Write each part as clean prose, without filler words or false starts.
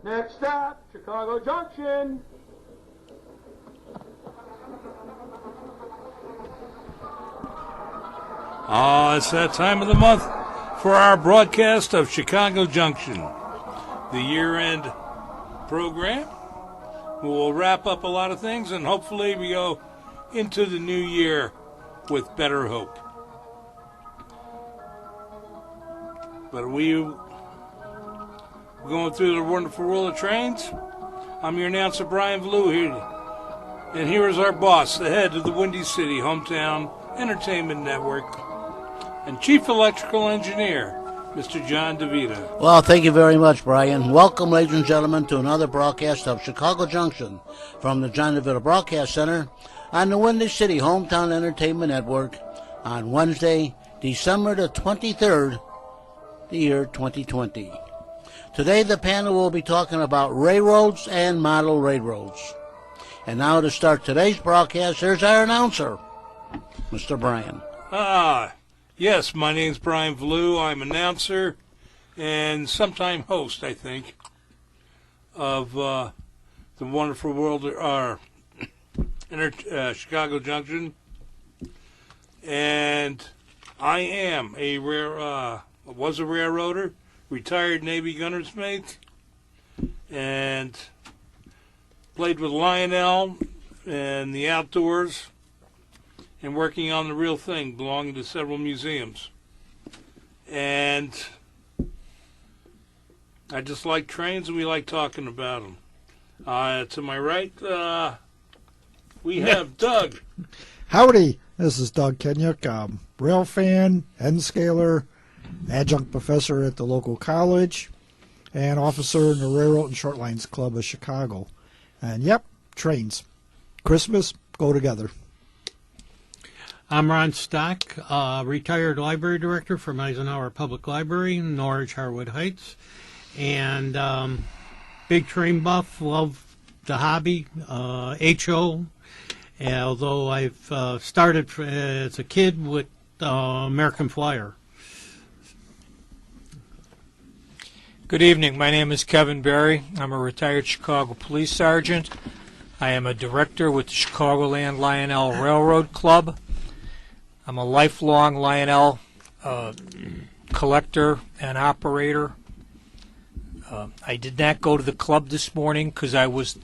Next stop, Chicago Junction. It's that time of the month for our broadcast of Chicago Junction, the year-end program. We will wrap up a lot of things, and hopefully we go into the new year with better hope. But we're going through the wonderful world of trains. I'm your announcer, Brian Blue, here. And here is our boss, the head of the Windy City Hometown Entertainment Network, and Chief Electrical Engineer, Mr. John DeVita. Well, thank you very much, Brian. Welcome, ladies and gentlemen, to another broadcast of Chicago Junction from the John DeVita Broadcast Center on the Windy City Hometown Entertainment Network on Wednesday, December the 23rd, the year 2020. Today, the panel will be talking about railroads and model railroads. And now to start today's broadcast, here's our announcer, Mr. Brian. Yes, my name's Brian Blue. I'm announcer and sometime host, I think, of the wonderful world of Chicago Junction. And I am was a railroader, retired Navy gunner's mate, and played with Lionel and the outdoors, and working on the real thing, belonging to several museums. And I just like trains, and we like talking about them. To my right, we have Doug. Howdy, this is Doug Kenyuk, rail fan, N-scaler, adjunct professor at the local college, and officer in the Railroad and Short Lines Club of Chicago. And yep, trains. Christmas, go together. I'm Ron Stock, retired library director from Eisenhower Public Library, Norwich, Harwood Heights, and big train buff, love the hobby, HO, although I've started as a kid with American Flyer. Good evening. My name is Kevin Berry. I'm a retired Chicago police sergeant. I am a director with the Chicagoland Lionel Railroad Club. I'm a lifelong Lionel collector and operator. I did not go to the club this morning because I was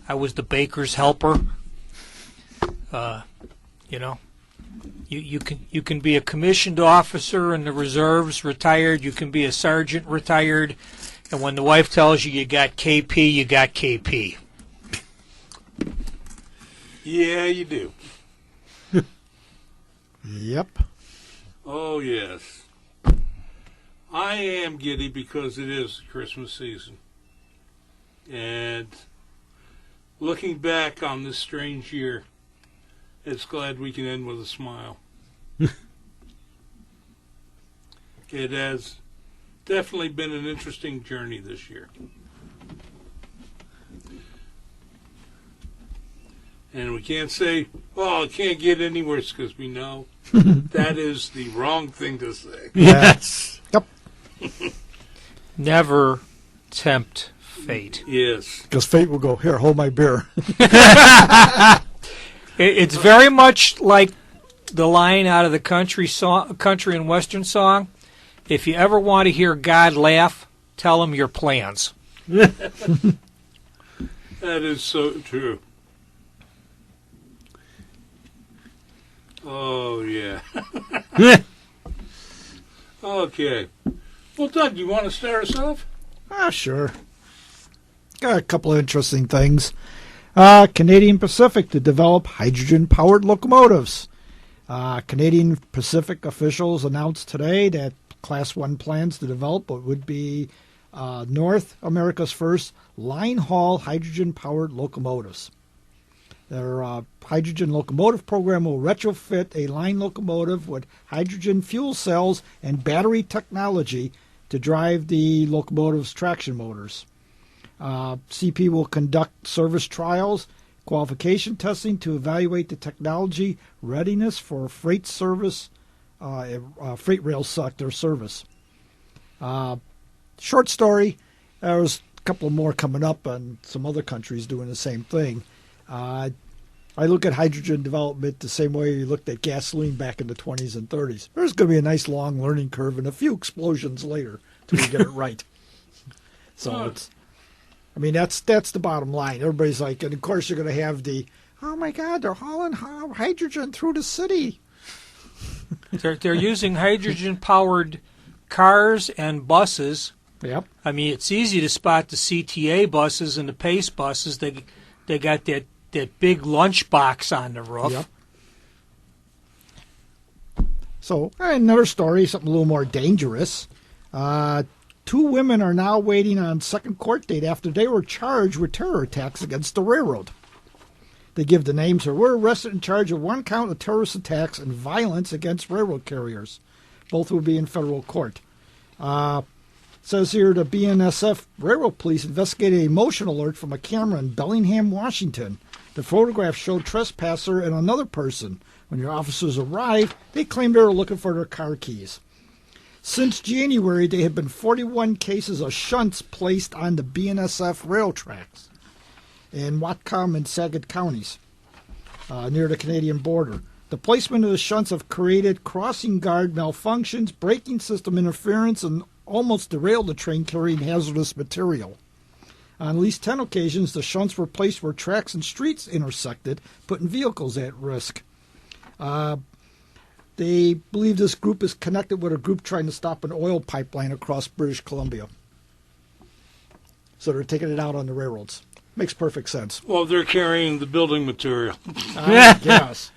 the baker's helper. You can be a commissioned officer in the reserves, retired. You can be a sergeant, retired. And when the wife tells you got KP, you got KP. Yeah, you do. Yep. Oh, yes. I am giddy because it is Christmas season. And looking back on this strange year, it's glad we can end with a smile. It has definitely been an interesting journey this year. And we can't say, oh, it can't get any worse, because we know that is the wrong thing to say. Yes. Yep. Never tempt fate. Yes. Because fate will go, here, hold my beer. It's very much like the line out of the country and western song. If you ever want to hear God laugh, tell him your plans. That is so true. Oh, yeah. Okay. Well, Doug, you want to start us off? Sure. Got a couple of interesting things. Canadian Pacific to develop hydrogen-powered locomotives. Canadian Pacific officials announced today that Class 1 plans to develop what would be North America's first line-haul hydrogen-powered locomotives. Their hydrogen locomotive program will retrofit a line locomotive with hydrogen fuel cells and battery technology to drive the locomotive's traction motors. CP will conduct service trials, qualification testing to evaluate the technology readiness for freight service, freight rail sector service. Short story, there was couple more coming up on some other countries doing the same thing. I look at hydrogen development the same way you looked at gasoline back in the 20s and 30s. There's going to be a nice long learning curve and a few explosions later till you get it right. So that's the bottom line. Everybody's like, and of course you're going to have the, oh my God, they're hauling hydrogen through the city. They're using hydrogen-powered cars and buses. Yep. I mean, it's easy to spot the CTA buses and the PACE buses. They got that big lunch box on the roof. Yep. So another story, something a little more dangerous. 2 women are now waiting on second court date after they were charged with terror attacks against the railroad. They give the names or were arrested and charged with 1 count of terrorist attacks and violence against railroad carriers. Both will be in federal court. Says here the BNSF Railroad Police investigated a motion alert from a camera in Bellingham, Washington. The photograph showed trespasser and another person. When your officers arrived, they claimed they were looking for their car keys. Since January, there have been 41 cases of shunts placed on the BNSF rail tracks in Whatcom and Saget counties near the Canadian border. The placement of the shunts have created crossing guard malfunctions, braking system interference, and almost derailed the train carrying hazardous material. On at least 10 occasions, the shunts were placed where tracks and streets intersected, putting vehicles at risk. They believe this group is connected with a group trying to stop an oil pipeline across British Columbia. So they're taking it out on the railroads. Makes perfect sense. Well, they're carrying the building material. Yes.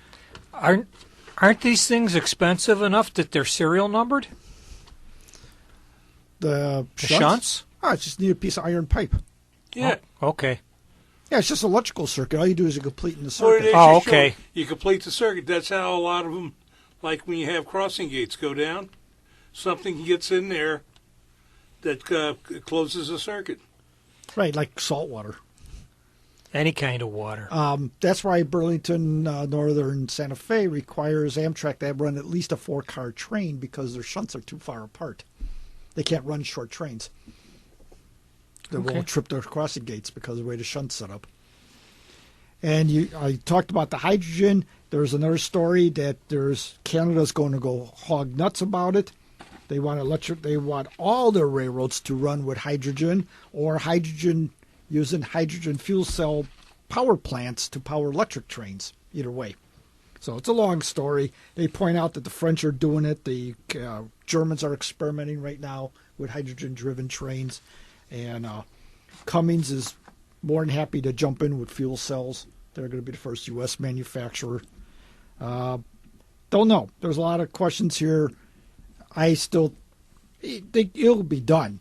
Aren't these things expensive enough that they're serial numbered? The shunts? Oh, it's just need a piece of iron pipe. Yeah. Oh, okay. Yeah, it's just an electrical circuit. All you do is you complete in the circuit. Oh, okay. You complete the circuit. That's how a lot of them, like when you have crossing gates go down, something gets in there that closes the circuit. Right, like salt water. Any kind of water. That's why Burlington Northern Santa Fe requires Amtrak to run at least a 4-car train because their shunts are too far apart. They can't run short trains. They won't trip their crossing gates because of the way the shunt's set up. And I talked about the hydrogen. There's another story that Canada's going to go hog nuts about it. They want all their railroads to run with hydrogen or hydrogen using hydrogen fuel cell power plants to power electric trains. Either way. So it's a long story. They point out that the French are doing it. The Germans are experimenting right now with hydrogen-driven trains. And Cummins is more than happy to jump in with fuel cells. They're going to be the first U.S. manufacturer. Don't know. There's a lot of questions here. I still think it'll be done.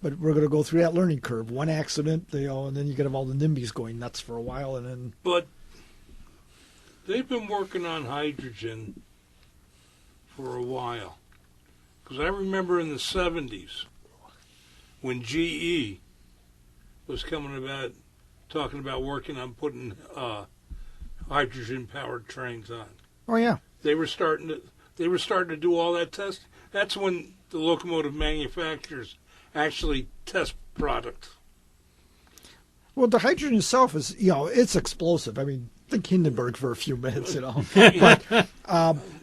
But we're going to go through that learning curve. One accident, and then you get all the NIMBYs going nuts for a while. And then. But they've been working on hydrogen for a while. Because I remember in the 70s, when GE was talking about working on putting hydrogen-powered trains on. Oh yeah, they were starting to do all that test. That's when the locomotive manufacturers actually test product. Well, the hydrogen itself is, it's explosive. I mean, think Hindenburg for a few minutes, But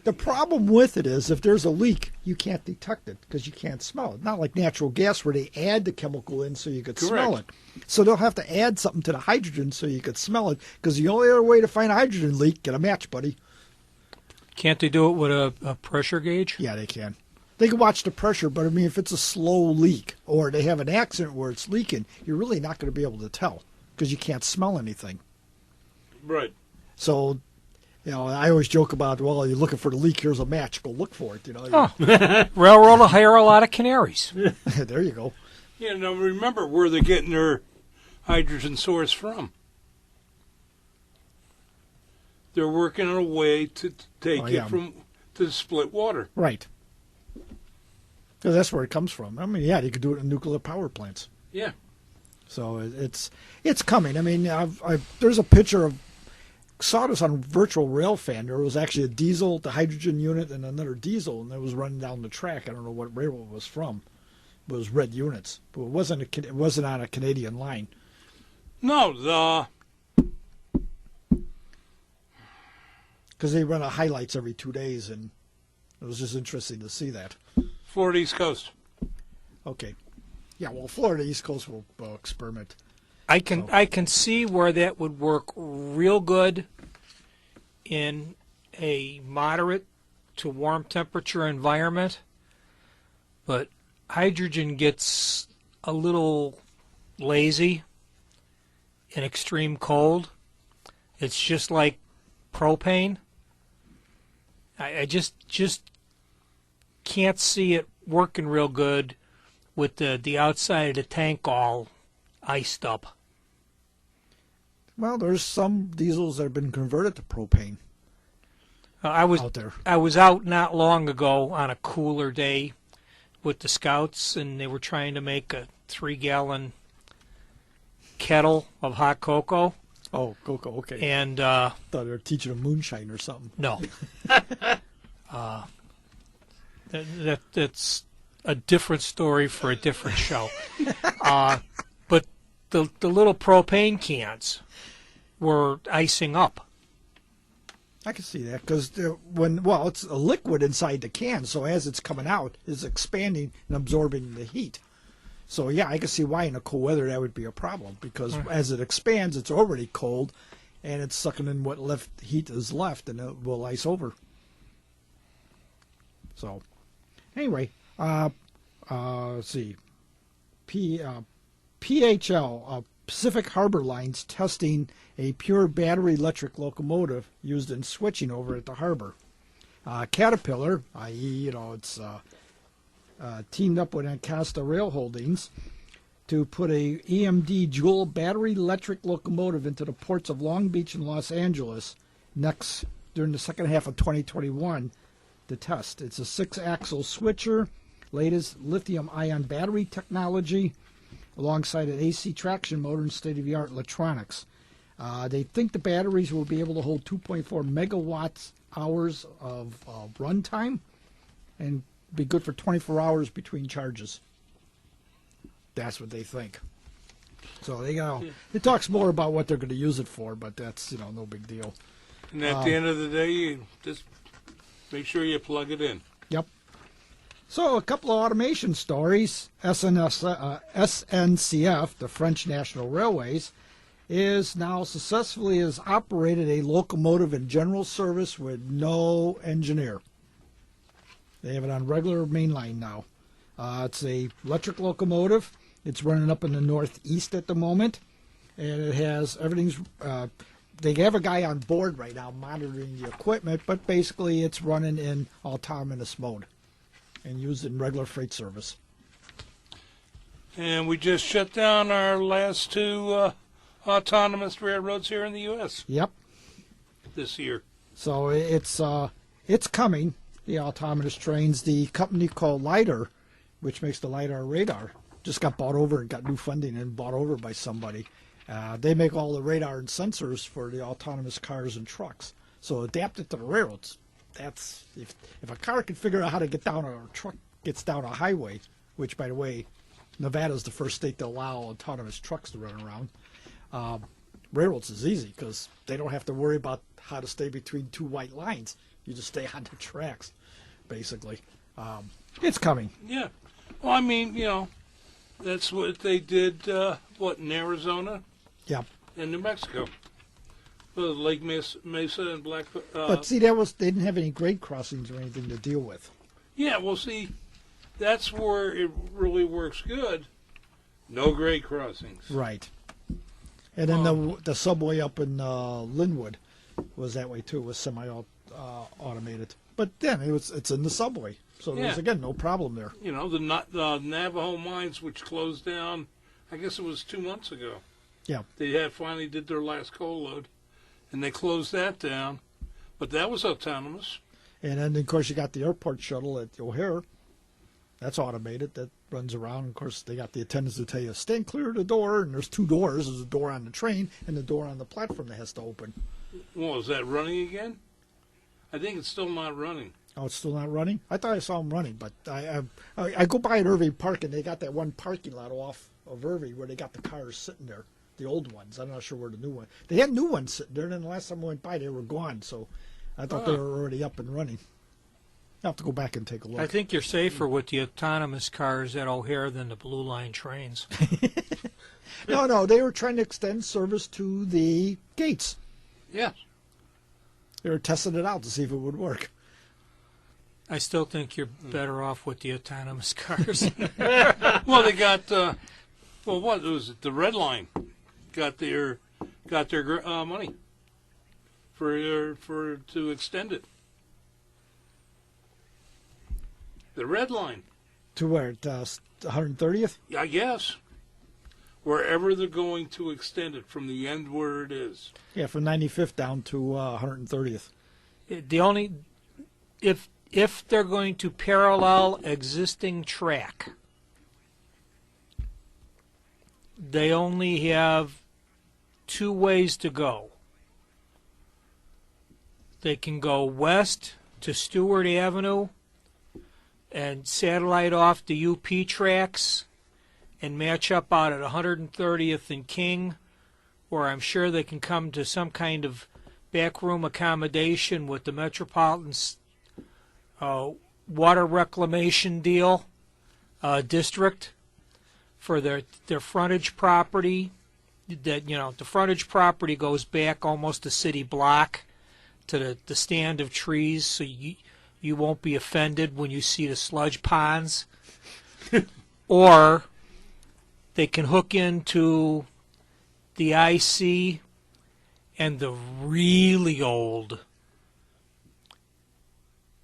the problem with it is if there's a leak, you can't detect it because you can't smell it. Not like natural gas where they add the chemical in so you could smell it. So they'll have to add something to the hydrogen so you could smell it because the only other way to find a hydrogen leak, get a match, buddy. Can't they do it with a pressure gauge? Yeah, they can. They can watch the pressure, but I mean, if it's a slow leak or they have an accident where it's leaking, you're really not going to be able to tell because you can't smell anything. Right. So, I always joke about, well, you're looking for the leak, here's a match, go look for it. Railroad will hire a lot of canaries. There you go. Yeah, now remember where they're getting their hydrogen source from. They're working on a way to take it to split water. Right. Because that's where it comes from. I mean, yeah, you could do it in nuclear power plants. Yeah. So it's coming. I mean, there's a picture of, saw this on Virtual Rail Fan. There was actually a diesel, the hydrogen unit, and another diesel, and it was running down the track. I don't know what railroad it was from. was red units, but it wasn't on a Canadian line. No, Because they run a highlights every 2 days, and it was just interesting to see that. Florida East Coast. Okay. Yeah, well, Florida East Coast will experiment. I can see where that would work real good in a moderate to warm temperature environment, but hydrogen gets a little lazy in extreme cold. It's just like propane. I just can't see it working real good with the outside of the tank all iced up. Well, there's some diesels that have been converted to propane out there. I was out not long ago on a cooler day with the Scouts, and they were trying to make a 3-gallon kettle of hot cocoa. Oh, cocoa, okay. And thought they were teaching them moonshine or something. no, that's a different story for a different show. But the little propane cans were icing up. I can see that because it's a liquid inside the can, so as it's coming out, it's expanding and absorbing the heat. So yeah, I can see why in a cold weather that would be a problem because as it expands, it's already cold, and it's sucking in what heat is left, and it will ice over. So anyway, let's see, PHL Pacific Harbor Lines testing a pure battery electric locomotive used in switching over at the harbor. Caterpillar, i.e., it's teamed up with Anacostia Rail Holdings to put a EMD dual battery electric locomotive into the ports of Long Beach and Los Angeles during the second half of 2021 to test. It's a 6-axle switcher, latest lithium-ion battery technology, alongside an AC traction motor and state-of-the-art electronics. They think the batteries will be able to hold 2.4 megawatts hours of run time and be good for 24 hours between charges. That's what they think. So it talks more about what they're going to use it for, but that's no big deal. And at the end of the day, you just make sure you plug it in. Yep. So a couple of automation stories. SNCF, the French National Railways, is now successfully has operated a locomotive in general service with no engineer. They have it on regular mainline now. It's a electric locomotive. It's running up in the northeast at the moment, and it has everything's. They have a guy on board right now monitoring the equipment, but basically it's running in autonomous mode and used in regular freight service. And we just shut down our last 2 autonomous railroads here in the U.S. Yep. This year. So it's coming. The autonomous trains. The company called LiDAR, which makes the LiDAR radar, just got bought over and got new funding and bought over by somebody. They make all the radar and sensors for the autonomous cars and trucks. So adapted to the railroads. That's if a car can figure out how to get down, or a truck gets down a highway, which by the way, Nevada's the first state to allow autonomous trucks to run around. Railroads is easy because they don't have to worry about how to stay between 2 white lines. You just stay on the tracks, basically. It's coming. Yeah. Well, I mean, that's what they did, in Arizona? Yeah. And New Mexico. Well, Lake Mesa and Black... but see, they didn't have any grade crossings or anything to deal with. Yeah, well, see, that's where it really works good. No grade crossings. Right. And then the subway up in Linwood was that way, too. It was semi-automated. But then it's in the subway. So there's, again, no problem there. The Navajo mines, which closed down, I guess it was 2 months ago. Yeah. They finally did their last coal load, and they closed that down. But that was autonomous. And then, of course, you got the airport shuttle at O'Hare. That's automated. That runs around. Of course, they got the attendants to tell you, stand clear of the door. And there's 2 doors. There's a door on the train and the door on the platform that has to open. Well, is that running again? I think it's still not running. Oh, it's still not running? I thought I saw them running, but I go by at Irving Park, and they got that one parking lot off of Irving where they got the cars sitting there, the old ones. I'm not sure where the new one. They had new ones sitting there, and then the last time I went by, they were gone. So I thought they were already up and running. I'll have to go back and take a look. I think you're safer with the autonomous cars at O'Hare than the Blue Line trains. No, they were trying to extend service to the gates. Yes. They were testing it out to see if it would work. I still think you're better off with the autonomous cars. Well, they got what was it? The Red Line got their money for to extend it. The Red Line. To where? 130th? I guess. Wherever they're going to extend it from the end where it is. Yeah, from 95th down to 130th. The only if they're going to parallel existing track, they only have two ways to go. They can go west to Stewart Avenue and satellite off the UP tracks and match up out at 130th and King, where I'm sure they can come to some kind of backroom accommodation with the Metropolitan's water reclamation deal district for their frontage property. That the frontage property goes back almost a city block to the stand of trees, so you won't be offended when you see the sludge ponds. Or they can hook into the IC and the really old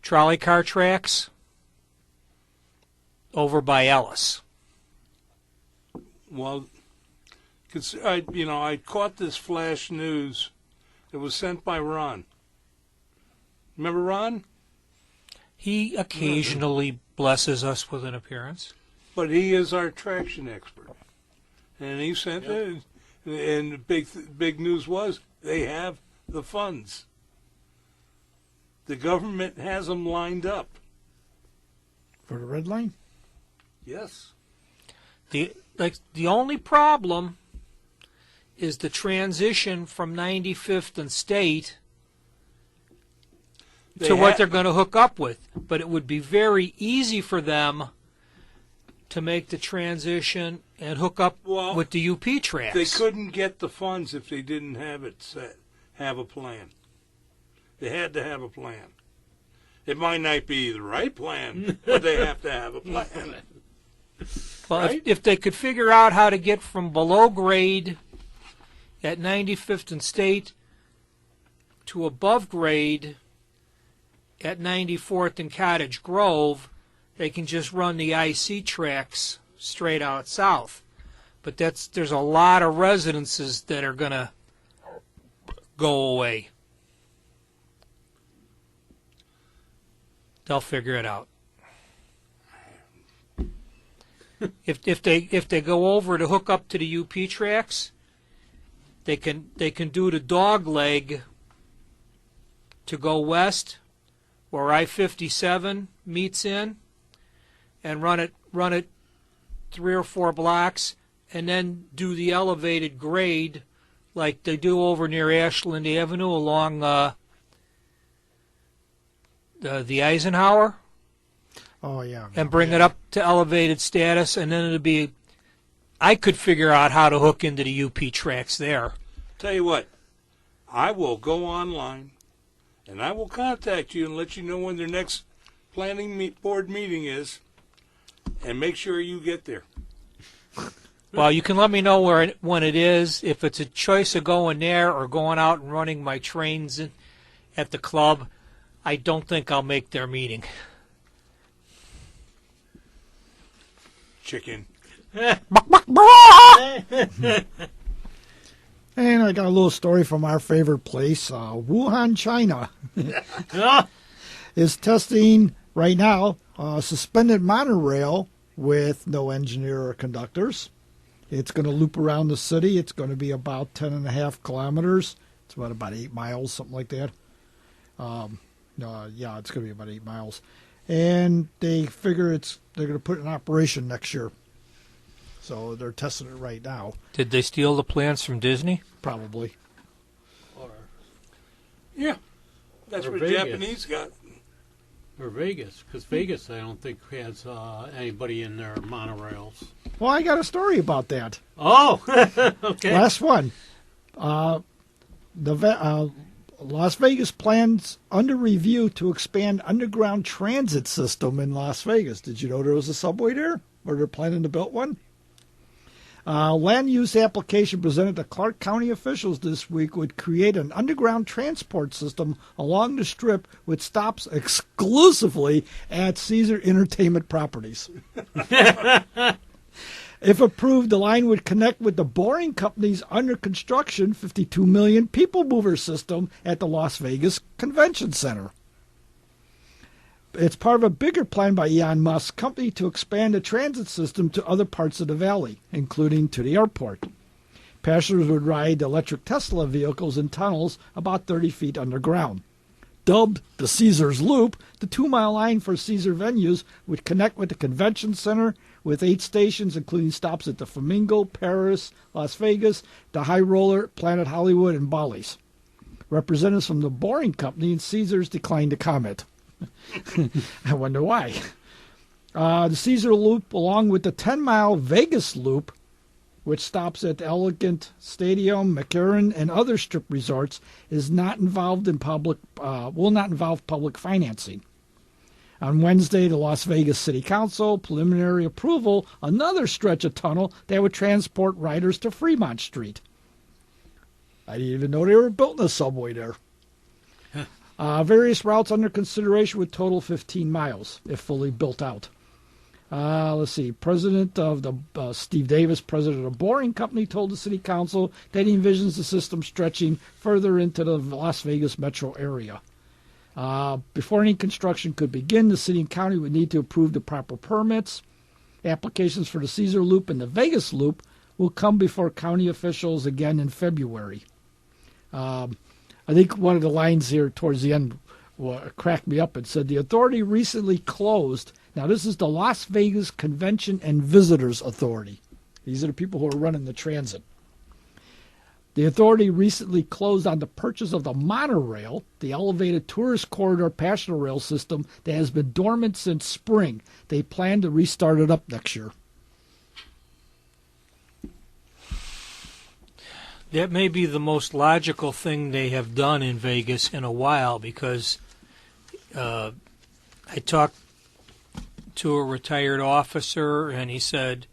trolley car tracks over by Ellis. Well, I caught this flash news. It was sent by Ron. Remember Ron? He occasionally blesses us with an appearance. But he is our traction expert. And he sent it. And the big news was they have the funds. The government has them lined up. For the Red Line? Yes. The only problem is the transition from 95th and State to what they're going to hook up with. But it would be very easy for them to make the transition and hook up with the UP tracks. They couldn't get the funds if they didn't have a plan. They had to have a plan. It might not be the right plan, but they have to have a plan. Well, right? if they could figure out how to get from below grade at 95th and State to above grade at 94th and Cottage Grove, they can just run the IC tracks straight out south. But there's a lot of residences that are going to go away. They'll figure it out. If they go over to hook up to the UP tracks, they can do the dog leg to go west where I-57 meets in, and run it 3 or 4 blocks, and then do the elevated grade like they do over near Ashland Avenue along the Eisenhower. Oh, yeah. And bring it up to elevated status, and then it'll be... I could figure out how to hook into the UP tracks there. Tell you what, I will go online, and I will contact you and let you know when their next planning board meeting is, and make sure you get there. Well, you can let me know when it is. If it's a choice of going there or going out and running my trains at the club, I don't think I'll make their meeting. Chicken. And I got a little story from our favorite place, Wuhan, China. Is testing right now a suspended monorail with no engineer or conductors. It's going to loop around the city. It's going to be about 10.5 kilometers. It's about 8 miles, something like that. Yeah, it's going to be about 8 miles. And they figure they're going to put it in operation next year. So they're testing it right now. Did they steal the plans from Disney? Probably. Yeah, that's Or what Vegas. Japanese got. Or Vegas, because Vegas, I don't think has anybody in their monorails. Well, I got a story about that. Oh, okay. Last one. Las Vegas plans under review to expand underground transit system in Las Vegas. Did you know there was a subway there? Or they're planning to build one? Land use application presented to Clark County officials this week would create an underground transport system along the strip with stops exclusively at Caesar Entertainment properties. If approved, the line would connect with the Boring Company's under construction 52 million people mover system at the Las Vegas Convention Center. It's part of a bigger plan by Elon Musk's company to expand the transit system to other parts of the valley, including to the airport. Passengers would ride electric Tesla vehicles in tunnels about 30 feet underground. Dubbed the Caesars Loop, the 2-mile line for Caesar venues would connect with the convention center with 8 stations, including stops at the Flamingo, Paris, Las Vegas, the High Roller, Planet Hollywood, and Bally's. Representatives from the Boring Company and Caesars declined to comment. I wonder why. The Caesar Loop, along with the 10-mile Vegas Loop, which stops at Elegant Stadium, McCarran, and other strip resorts, is not involved in will not involve public financing. On Wednesday, the Las Vegas City Council preliminary approval another stretch of tunnel that would transport riders to Fremont Street. I didn't even know they were building a subway there. Various routes under consideration would total 15 miles if fully built out. Let's see. President of the Steve Davis, president of the Boring Company, told the City Council that he envisions the system stretching further into the Las Vegas metro area. Before any construction could begin, the city and county would need to approve the proper permits. Applications for the Caesar Loop and the Vegas Loop will come before county officials again in February. I think one of the lines here towards the end cracked me up. It said the authority recently closed. Now, this is the Las Vegas Convention and Visitors Authority. These are the people who are running the transit. The authority recently closed on the purchase of the monorail, the elevated tourist corridor passenger rail system that has been dormant since spring. They plan to restart it up next year. That may be the most logical thing they have done in Vegas in a while, because I talked to a retired officer, and he said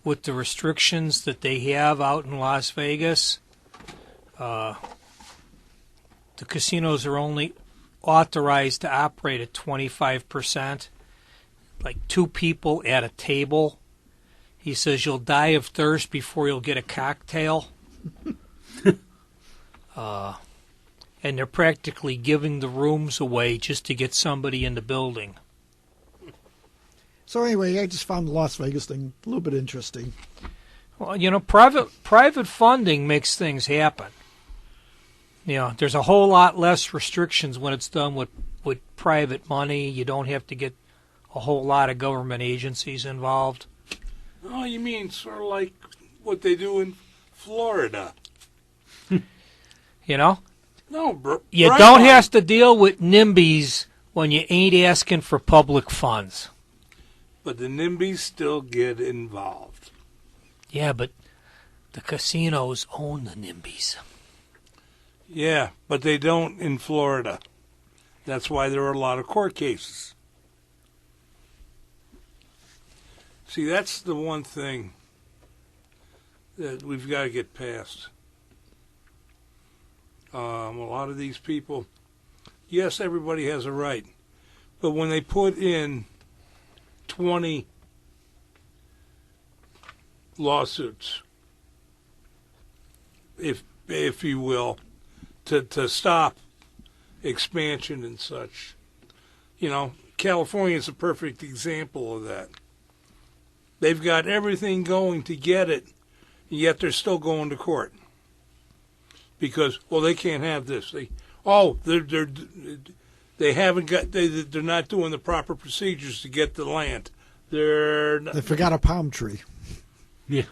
with the restrictions that they have out in Las Vegas, the casinos are only authorized to operate at 25%, like 2 people at a table. He says you'll die of thirst before you'll get a cocktail. And they're practically giving the rooms away just to get somebody in the building. So anyway, I just found the Las Vegas thing a little bit interesting. Well, you know, private funding makes things happen. You know, there's a whole lot less restrictions when it's done with private money. You don't have to get a whole lot of government agencies involved. Oh, you mean sort of like what they do in Florida? You know? No, you don't have to deal with NIMBYs when you ain't asking for public funds. But the NIMBYs still get involved. Yeah, but the casinos own the NIMBYs. Yeah, but they don't in Florida. That's why there are a lot of court cases. See, that's the one thing that we've got to get past. A lot of these people, yes, everybody has a right, but when they put in 20 lawsuits, if you will, to stop expansion and such, you know, California is a perfect example of that. They've got everything going to get it, yet they're still going to court. Because, well, they can't have this. They haven't got. They're not doing the proper procedures to get the land. They forgot a palm tree. Yeah.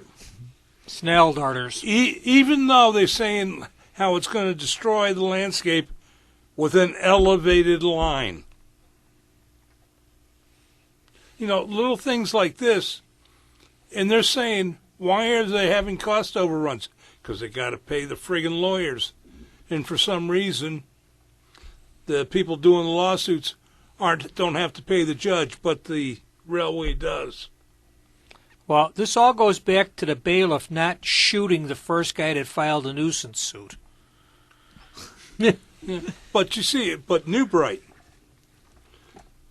Snail darters. Even though they're saying how it's going to destroy the landscape with an elevated line. You know, little things like this, and they're saying, why are they having cost overruns? Because they got to pay the friggin' lawyers. And for some reason, the people doing the lawsuits don't have to pay the judge, but the railway does. Well, this all goes back to the bailiff not shooting the first guy that filed a nuisance suit. But you see it, but New Bright,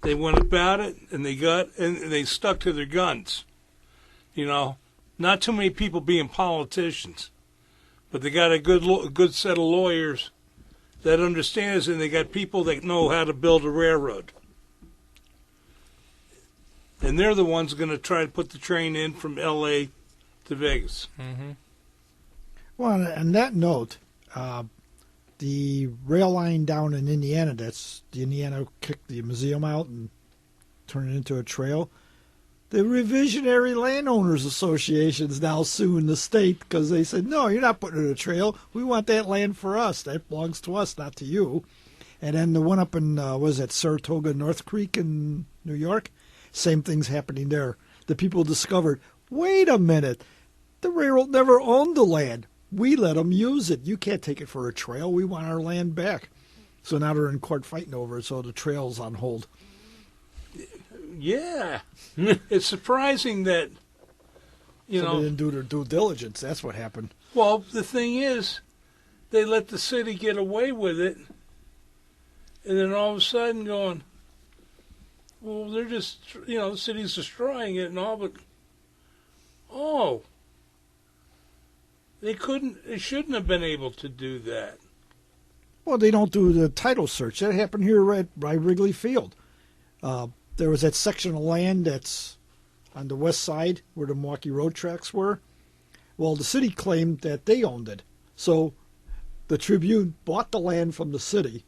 they went about it and they stuck to their guns. You know, not too many people being politicians, but they got a good set of lawyers that understands, and they got people that know how to build a railroad. And they're the ones going to try to put the train in from L.A. to Vegas. Mm-hmm. Well, on that note, the rail line down in Indiana, that's the Indiana kicked the museum out and turned it into a trail. The Revisionary Landowners Association is now suing the state because they said, no, you're not putting it in a trail. We want that land for us. That belongs to us, not to you. And then the one up in, Saratoga, North Creek in New York? Same thing's happening there. The people discovered, wait a minute, the railroad never owned the land. We let them use it. You can't take it for a trail. We want our land back. So now they're in court fighting over it, so the trail's on hold. Yeah. It's surprising that, They didn't do their due diligence. That's what happened. Well, the thing is, they let the city get away with it, and then all of a sudden going, well, they're just, the city's destroying it and all, but, they shouldn't have been able to do that. Well, they don't do the title search. That happened here right by Wrigley Field. There was that section of land that's on the west side where the Milwaukee Road tracks were. Well, the city claimed that they owned it. So the Tribune bought the land from the city,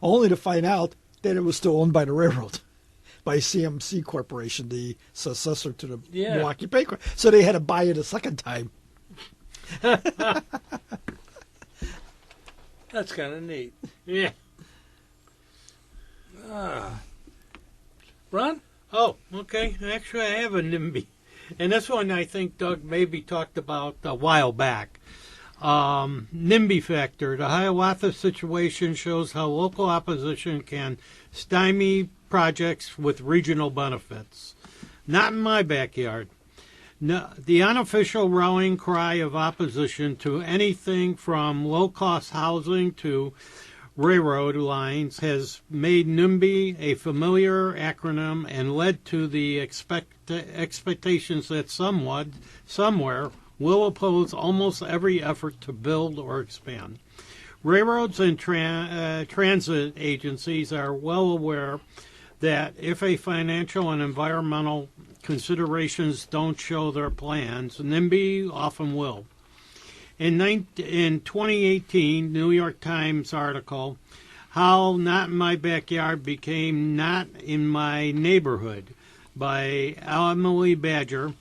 only to find out that it was still owned by the railroad, by CMC Corporation, the successor to the Milwaukee Paper. So they had to buy it a second time. That's kind of neat. Yeah. Ron? Oh, okay. Actually, I have a NIMBY. And this one I think Doug maybe talked about a while back. NIMBY factor. The Hiawatha situation shows how local opposition can stymie projects with regional benefits. Not in my backyard. No, the unofficial rallying cry of opposition to anything from low-cost housing to railroad lines has made NIMBY a familiar acronym and led to the expectations that somewhere will oppose almost every effort to build or expand. Railroads and transit agencies are well aware that if a financial and environmental considerations don't show their plans, NIMBY often will. In 2018, New York Times article, How Not in My Backyard Became Not in My Neighborhood by Emily Badger,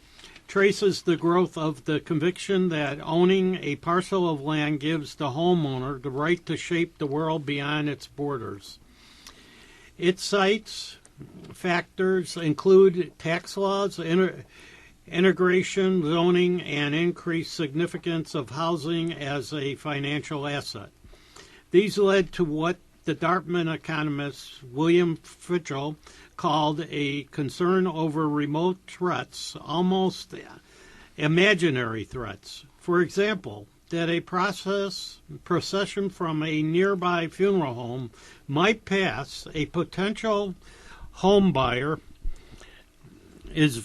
traces the growth of the conviction that owning a parcel of land gives the homeowner the right to shape the world beyond its borders. It cites factors include tax laws, integration, zoning, and increased significance of housing as a financial asset. These led to what the Dartmouth economist William Fitchell called a concern over remote threats, almost imaginary threats. For example, that a procession from a nearby funeral home might pass a potential homebuyer is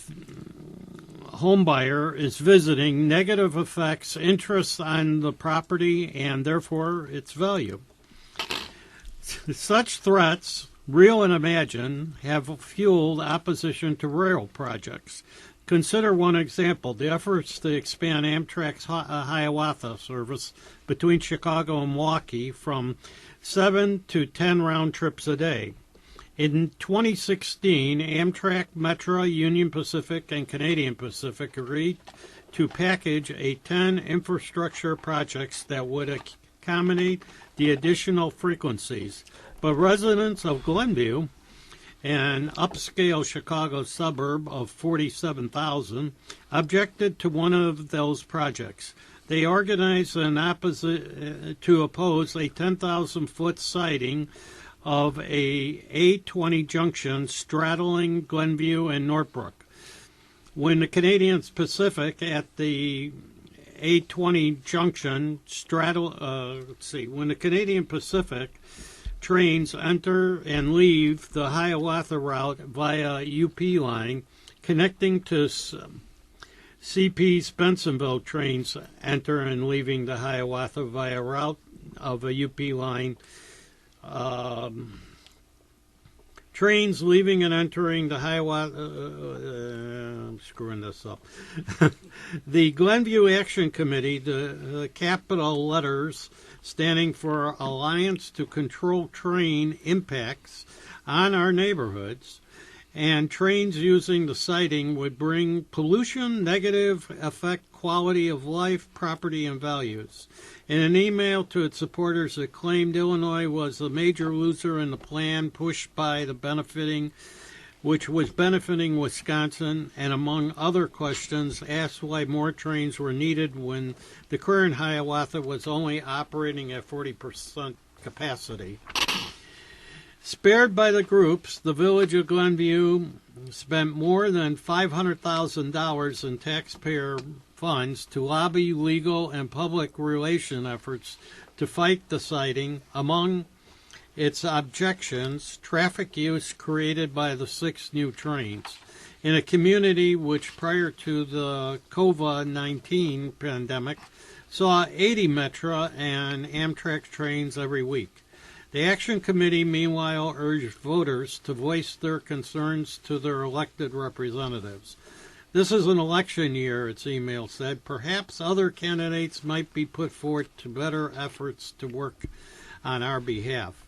visiting negative affects interest on the property and therefore its value. Such threats, real and imagined, have fueled opposition to rail projects. Consider one example, the efforts to expand Amtrak's Hiawatha service between Chicago and Milwaukee from 7 to 10 round trips a day. In 2016, Amtrak, Metra, Union Pacific, and Canadian Pacific agreed to package 10 infrastructure projects that would accommodate the additional frequencies. But residents of Glenview, an upscale Chicago suburb of 47,000, objected to one of those projects. They organized to oppose a 10,000-foot siding of a A20 junction straddling Glenview and Northbrook. When the Canadian Pacific at the A20 junction when the Canadian Pacific trains enter and leave the Hiawatha route via UP line, connecting to CP's Bensonville trains enter and leaving the Hiawatha via route of a UP line. Trains leaving and entering the Hiawatha. I'm screwing this up. The Glenview Action Committee, the capital letters standing for Alliance to Control Train Impacts on Our Neighborhoods, and trains using the siding would bring pollution, negative affect quality of life, property, and values. In an email to its supporters, it claimed Illinois was a major loser in the plan pushed by which was benefiting Wisconsin, and among other questions, asked why more trains were needed when the current Hiawatha was only operating at 40% capacity. Spared by the groups, the village of Glenview spent more than $500,000 in taxpayer funds to lobby legal and public relation efforts to fight the siding. Among its objections, traffic use created by the 6 new trains. In a community which prior to the COVID-19 pandemic saw 80 Metra and Amtrak trains every week. The Action Committee, meanwhile, urged voters to voice their concerns to their elected representatives. This is an election year, its email said. Perhaps other candidates might be put forth to better efforts to work on our behalf.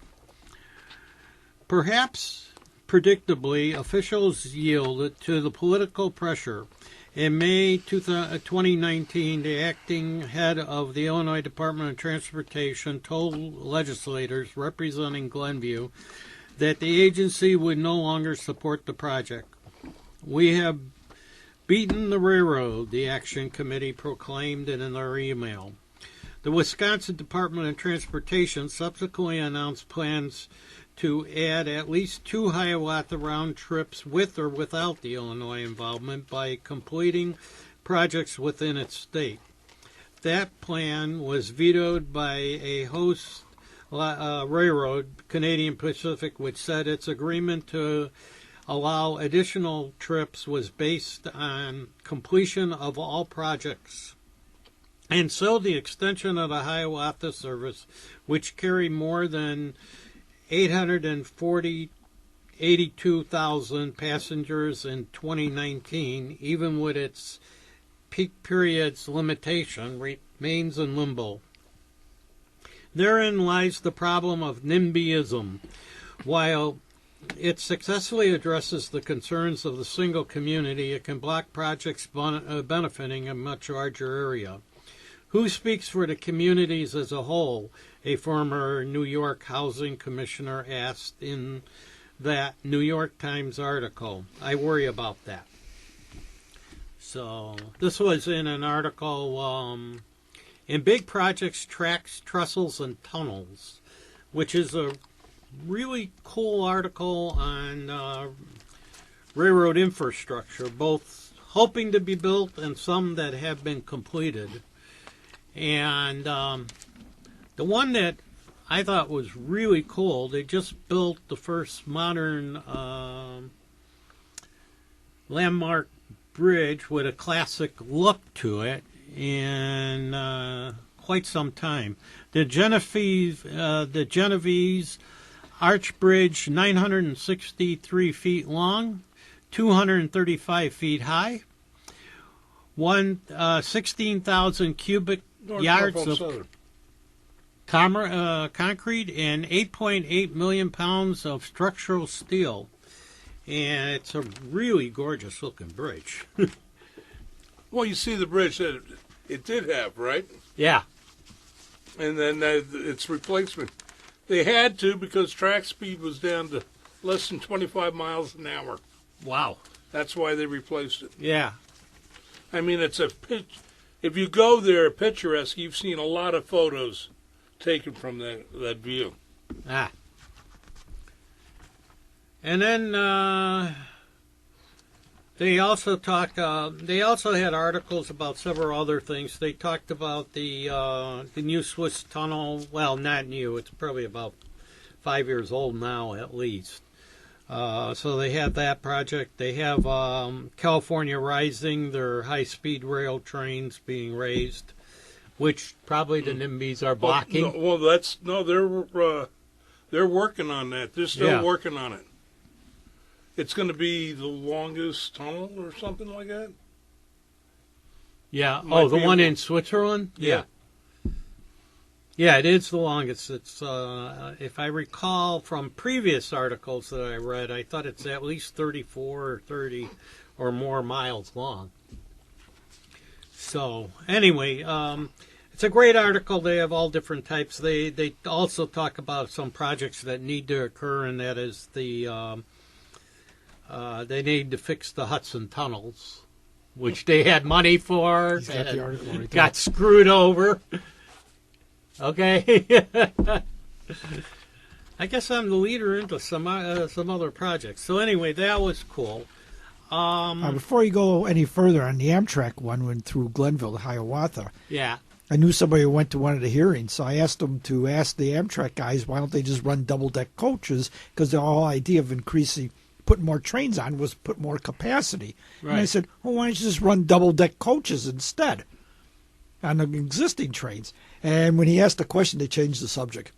Perhaps, predictably, officials yielded to the political pressure. In May 2019, the acting head of the Illinois Department of Transportation told legislators representing Glenview that the agency would no longer support the project. We have beaten the railroad, the Action Committee proclaimed in their email. The Wisconsin Department of Transportation subsequently announced plans to add at least 2 Hiawatha round trips with or without the Illinois involvement by completing projects within its state. That plan was vetoed by a host railroad, Canadian Pacific, which said its agreement to allow additional trips was based on completion of all projects. And so the extension of the Hiawatha service, which carried more than 82,000 passengers in 2019, even with its peak periods limitation, remains in limbo. Therein lies the problem of NIMBYism. While it successfully addresses the concerns of the single community, it can block projects benefiting a much larger area. Who speaks for the communities as a whole? A former New York housing commissioner asked in that New York Times article. I worry about that. So this was in an article in Big Projects, Tracks, Trestles, and Tunnels, which is a really cool article on railroad infrastructure, both hoping to be built and some that have been completed. And the one that I thought was really cool, they just built the first modern landmark bridge with a classic look to it in quite some time. The Genovese Arch Bridge, 963 feet long, 235 feet high, 16,000 cubic North yards Norfolk of Southern. concrete and 8.8 million pounds of structural steel. And it's a really gorgeous looking bridge. Well, you see the bridge that it did have, right? Yeah. And then its replacement. They had to because track speed was down to less than 25 miles an hour. Wow. That's why they replaced it. Yeah. I mean, it's a pitch. If you go there, picturesque, you've seen a lot of photos taken from that view. Ah. And then they also talked. They also had articles about several other things. They talked about the new Swiss tunnel. Well, not new. It's probably about 5 years old now, at least. So they have that project. They have California Rising, their high-speed rail trains being raised, which probably the NIMBYs are blocking. They're working on that. They're still Yeah. working on it. It's going to be the longest tunnel or something like that. Yeah. Might Oh, the be one a- in Switzerland? Yeah. Yeah, it is the longest. It's, if I recall from previous articles that I read, I thought it's at least 34 or 30 or more miles long. So, anyway, it's a great article. They have all different types. They also talk about some projects that need to occur, and that is they need to fix the Hudson tunnels, which they had money for. He's got the article right there. Got screwed over. Okay. I guess I'm the leader into some other projects. So anyway, that was cool. Before you go any further on the Amtrak one, went through Glenville to Hiawatha. Yeah. I knew somebody who went to one of the hearings, so I asked them to ask the Amtrak guys, why don't they just run double-deck coaches? Because the whole idea of putting more trains on was put more capacity. Right. And I said, well, why don't you just run double-deck coaches instead on the existing trains? And when he asked the question, they changed the subject.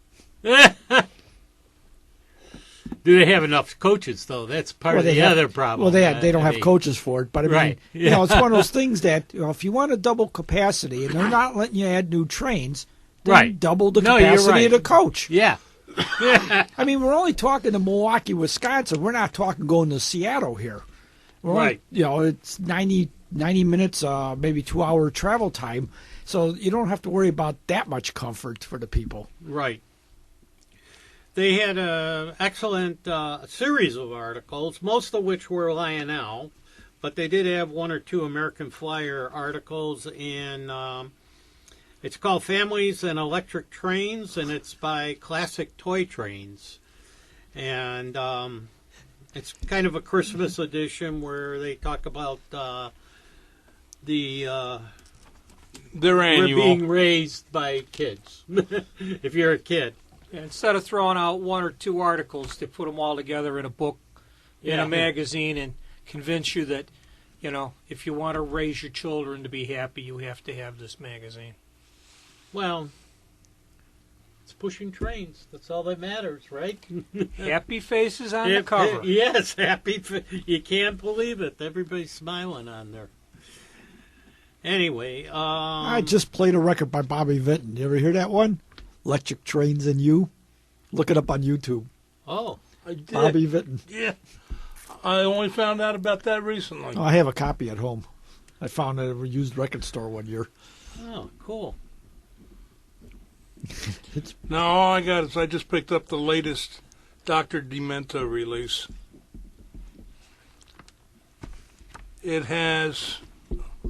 Do they have enough coaches, though? That's part of the other problem. Well, they don't have coaches for it, but I mean, Right. it's one of those things that if you want to double capacity and they're not letting you add new trains, then Right. double the No, you're capacity right. of the coach. Yeah. I mean, we're only talking to Milwaukee, Wisconsin. We're not talking going to Seattle here. We're Right. it's 90 minutes, maybe 2-hour travel time. So you don't have to worry about that much comfort for the people. Right. They had an excellent series of articles, most of which were Lionel, but they did have one or two American Flyer articles, and it's called Families and Electric Trains, and it's by Classic Toy Trains. And it's kind of a Christmas edition where they talk about Their we're annual. being raised by kids, if you're a kid. And instead of throwing out one or two articles, they put them all together in a book, in Yeah. a magazine, and convince you that, if you want to raise your children to be happy, you have to have this magazine. Well, it's pushing trains. That's all that matters, right? Happy faces on the cover. Yes, happy. You can't believe it. Everybody's smiling on there. Anyway, I just played a record by Bobby Vinton. You ever hear that one? Electric Trains and You. Look it up on YouTube. Oh, I did. Bobby Vinton. Yeah. I only found out about that recently. Oh, I have a copy at home. I found it at a used record store one year. cool. No, all I got is I just picked up the latest Dr. Demento release. It has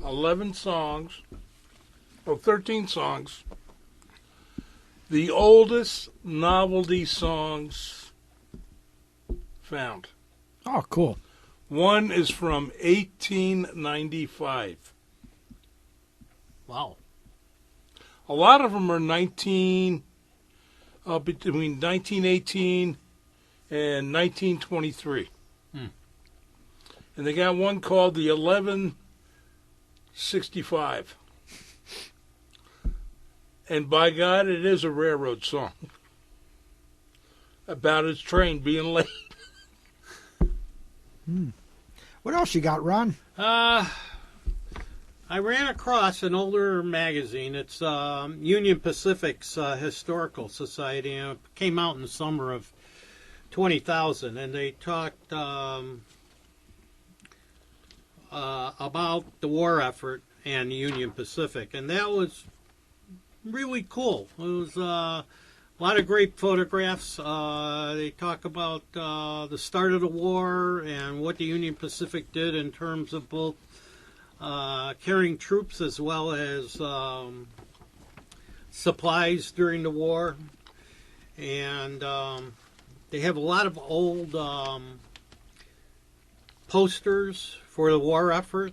13 songs. The oldest novelty songs found. Oh, cool. One is from 1895. Wow. A lot of them are between 1918 and 1923. And they got one called the 1165. And by God, it is a railroad song about its train being late. What else you got, Ron? I I ran across an older magazine. It's Union Pacific's Historical Society, and it came out in the summer of 2000, and they talked about the war effort and the Union Pacific, and that was really cool. It was a lot of great photographs. They talk about the start of the war and what the Union Pacific did in terms of both carrying troops as well as supplies during the war. And they have a lot of old posters for the war effort,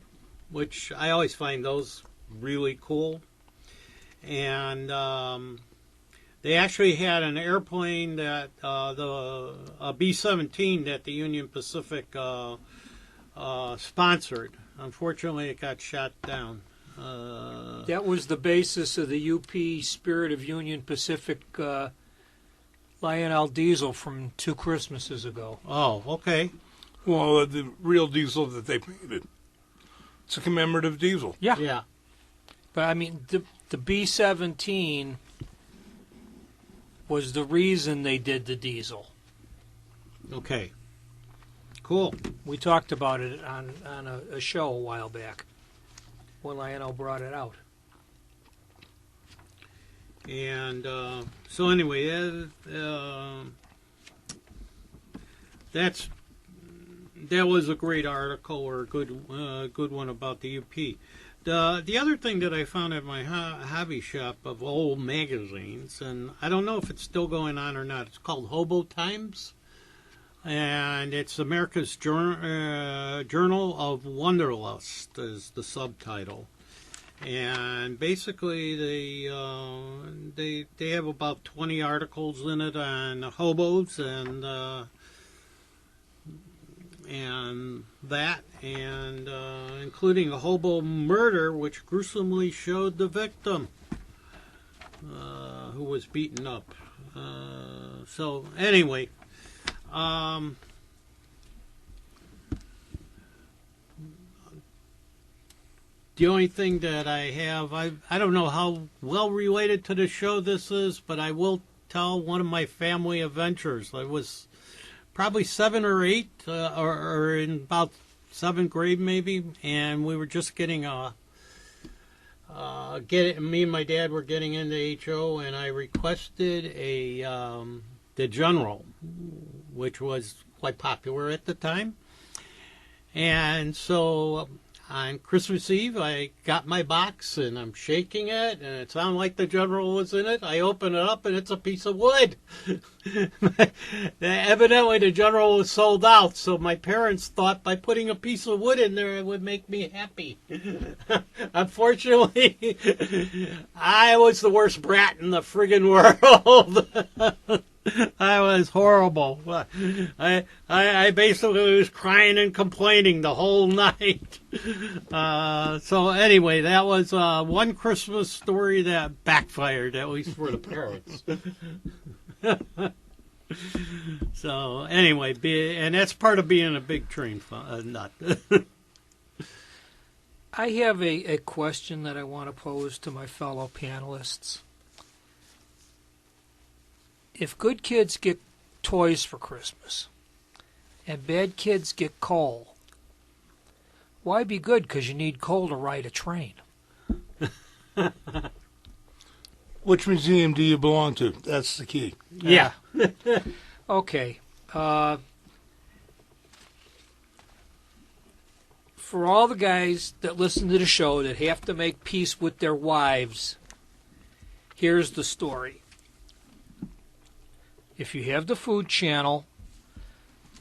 which I always find those really cool. And they actually had an airplane that a B-17 that the Union Pacific sponsored. Unfortunately, it got shot down. That was the basis of the UP Spirit of Union Pacific Lionel diesel from 2 Christmases ago. Oh, okay. Well, the real diesel that they painted. It's a commemorative diesel. Yeah. Yeah. But I mean, the B-17 was the reason they did the diesel. Okay. Cool. We talked about it on a show a while back when Lionel brought it out. And so anyway, that was a great article, or a good one about the UP. The other thing that I found at my hobby shop of old magazines, and I don't know if it's still going on or not, it's called Hobo Times, and it's America's Journal of Wanderlust is the subtitle. And basically, they have about 20 articles in it on hobos and that, and including a hobo murder, which gruesomely showed the victim, who was beaten up. So anyway, the only thing that I have, I don't know how well related to the show this is, but I will tell one of my family adventures. I was probably 7 or 8, or in about 7th grade maybe, and we were just getting me and my dad were getting into HO, and I requested the General, which was quite popular at the time. And so on Christmas Eve, I got my box, and I'm shaking it, and it sounded like the General was in it. I open it up, and it's a piece of wood. Evidently, the General was sold out, so my parents thought by putting a piece of wood in there, it would make me happy. Unfortunately, I was the worst brat in the friggin' world. I was horrible. I basically was crying and complaining the whole night. So anyway, that was one Christmas story that backfired, at least for the parents. So anyway, and that's part of being a big train nut. I have a question that I want to pose to my fellow panelists. If good kids get toys for Christmas and bad kids get coal, why be good? Because you need coal to ride a train. Which museum do you belong to? That's the key. Yeah. Okay. For all the guys that listen to the show that have to make peace with their wives, here's the story. If you have the Food Channel,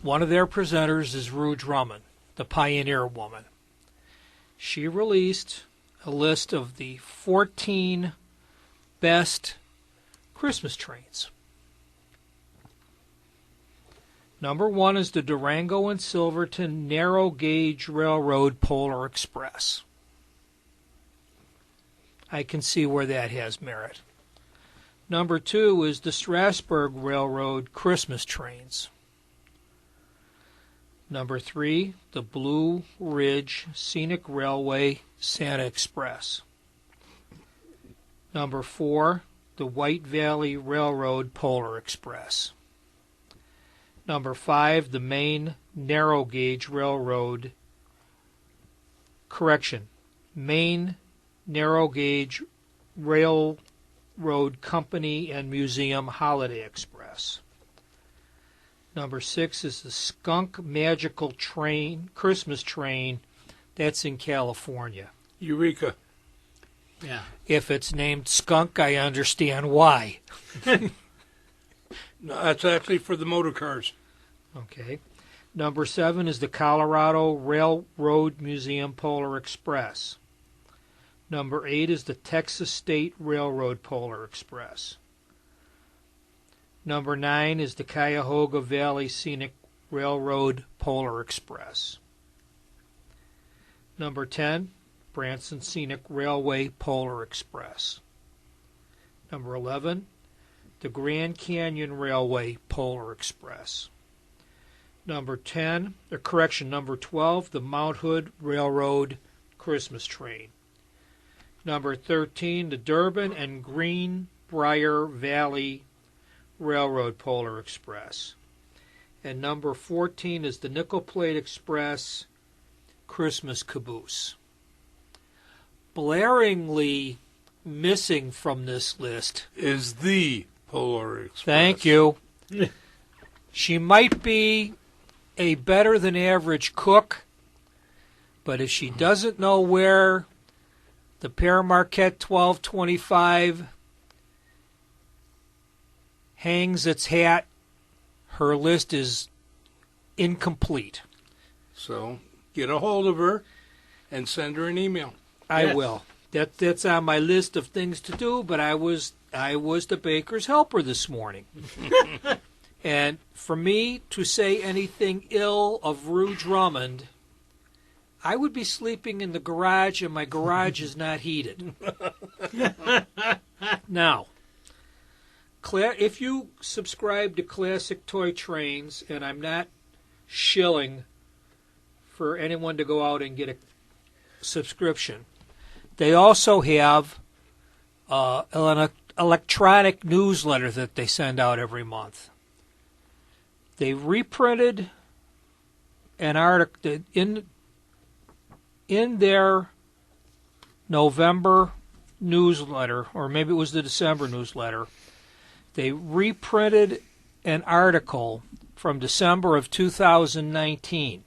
one of their presenters is Rue Drummond, the Pioneer Woman. She released a list of the 14 best Christmas trains. Number 1 is the Durango and Silverton Narrow Gauge Railroad Polar Express. I can see where that has merit. Number 2 is the Strasburg Railroad Christmas trains. Number 3, the Blue Ridge Scenic Railway Santa Express. Number 4, the White Valley Railroad Polar Express. Number 5, the Maine Narrow Gauge Railroad, Maine Narrow Gauge Railroad Company and Museum Holiday Express. Number 6 is the Skunk Magical Train, Christmas Train. That's in California. Eureka. Yeah. If it's named Skunk, I understand why. No, that's actually for the motor cars. Okay. Number 7 is the Colorado Railroad Museum Polar Express. Number 8 is the Texas State Railroad Polar Express. Number 9 is the Cuyahoga Valley Scenic Railroad Polar Express. Number 10, Branson Scenic Railway Polar Express. Number 11, the Grand Canyon Railway Polar Express. Number 12, the Mount Hood Railroad Christmas Train. Number 13, the Durbin and Greenbrier Valley Railroad Polar Express. And number 14 is the Nickel Plate Express Christmas Caboose. Blaringly missing from this list Is the Polar Express. Thank you. She might be a better than average cook, but if she doesn't know where the Père Marquette 1225 hangs its hat, her list is incomplete. So get a hold of her and send her an email. I will. That's on my list of things to do, but I was the baker's helper this morning. And for me to say anything ill of Rue Drummond, I would be sleeping in the garage, and my garage is not heated. Now, if you subscribe to Classic Toy Trains, and I'm not shilling for anyone to go out and get a subscription, they also have an electronic newsletter that they send out every month. They reprinted an article in their November newsletter, or maybe it was the December newsletter. They reprinted an article from December of 2019.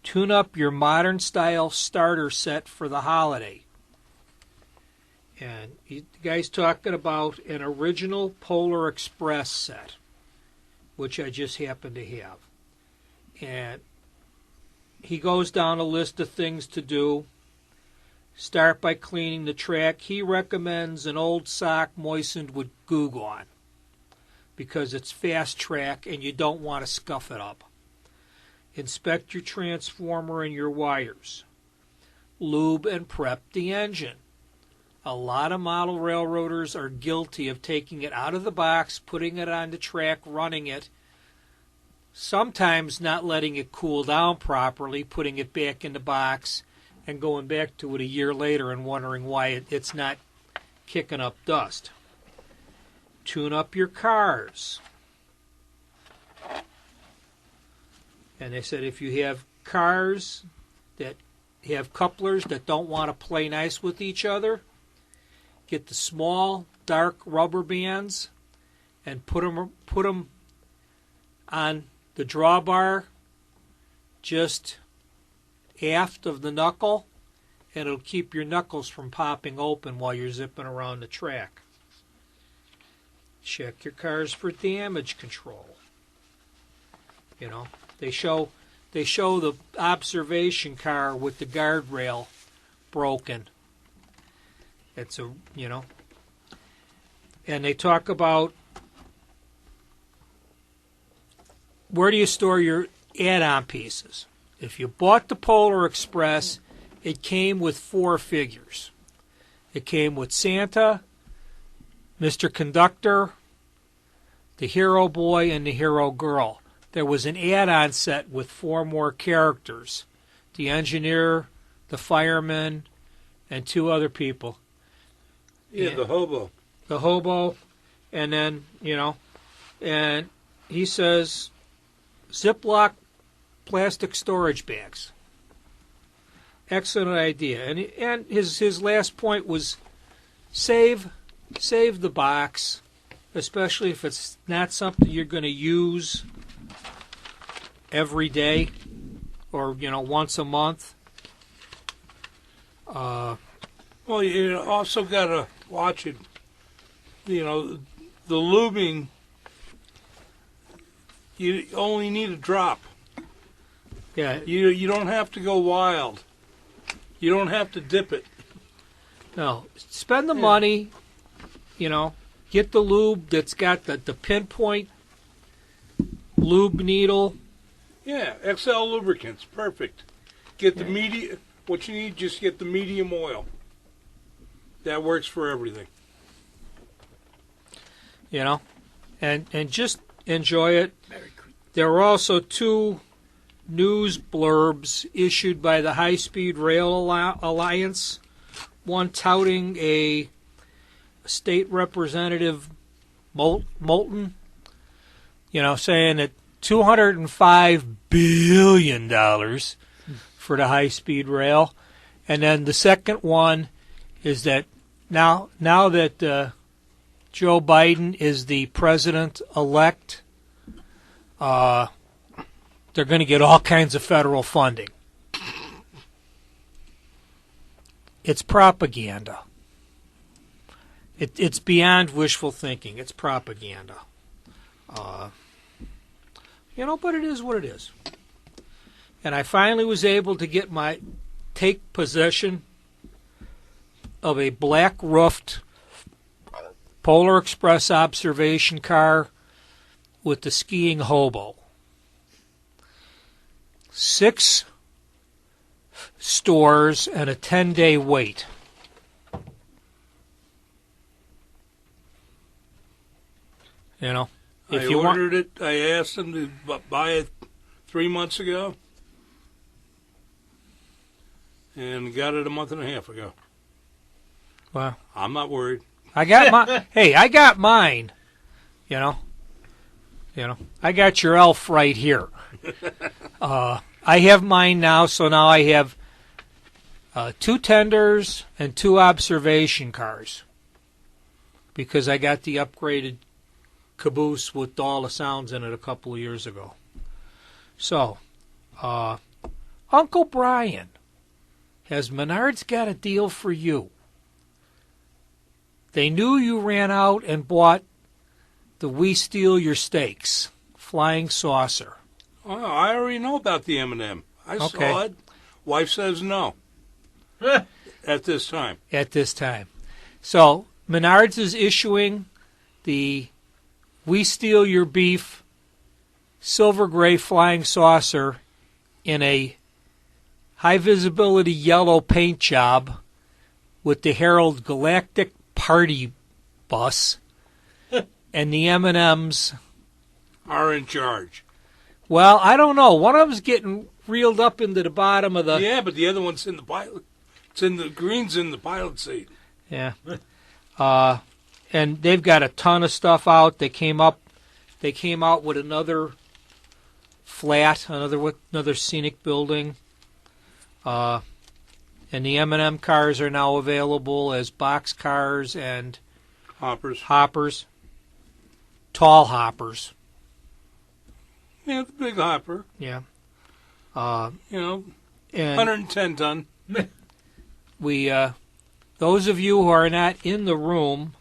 Tune up your modern style starter set for the holiday. And the guy's talking about an original Polar Express set, which I just happen to have. And he goes down a list of things to do. Start by cleaning the track. He recommends an old sock moistened with Goo Gone because it's fast track and you don't want to scuff it up. Inspect your transformer and your wires. Lube and prep the engine. A lot of model railroaders are guilty of taking it out of the box, putting it on the track, running it, sometimes not letting it cool down properly, putting it back in the box, and going back to it a year later and wondering why it's not kicking up dust. Tune up your cars. And they said if you have cars that have couplers that don't want to play nice with each other, get the small, dark rubber bands and put them on the drawbar just aft of the knuckle, and it'll keep your knuckles from popping open while you're zipping around the track. Check your cars for damage control. You know, they show the observation car with the guardrail broken. It's and they talk about where do you store your add-on pieces. If you bought the Polar Express, it came with 4 figures. It came with Santa, Mr. Conductor, the Hero Boy, and the Hero Girl. there was an add-on set with 4 more characters: the engineer, the fireman, and 2 other people. Yeah, the hobo. The hobo, and then, and he says, Ziploc plastic storage bags. Excellent idea. And his last point was save the box, especially if it's not something you're going to use every day or, once a month. Well, you also got to watch it. The lubing, you only need a drop. Yeah. You don't have to go wild. You don't have to dip it. No. Spend the money, get the lube that's got the pinpoint lube needle. Yeah, XL lubricants, perfect. Get the medium. What you need, just get the medium oil. That works for everything. And just enjoy it. There were also 2 news blurbs issued by the High Speed Rail Alliance. One touting a state representative, Moulton, saying that $205 billion for the high speed rail. And then the second one is that now that Joe Biden is the president-elect, they're going to get all kinds of federal funding. It's propaganda. It's beyond wishful thinking. It's propaganda. But it is what it is. And I finally was able to take possession of a black-roofed Polar Express observation car with the skiing hobo. 6 stores and a 10-day wait. If I you ordered it. I asked them to buy it 3 months ago, and got it a month and a half ago. Well, I'm not worried. I got my. Hey, I got mine. I got your elf right here. I have mine now, so now I have 2 tenders and 2 observation cars because I got the upgraded caboose with all the sounds in it a couple of years ago. So, Uncle Brian, has Menards got a deal for you? They knew you ran out and bought the We Steal Your Steaks flying saucer. Oh, I already know about the M&M. I saw it. Wife says no. At this time. At this time. So, Menards is issuing the We Steal Your Beef silver gray flying saucer in a high-visibility yellow paint job with the Herald Galactic Party bus, and the M&Ms are in charge. Well, I don't know. One of them's getting reeled up into the bottom of the... Yeah, but the other one's in the pilot. It's in the green's in the pilot seat. Yeah. And they've got a ton of stuff out. They came out with another flat, another scenic building. And the M&M cars are now available as box cars and hoppers. Tall hoppers. Yeah, the big hopper. Yeah. And 110 ton. We, those of you who are not in the room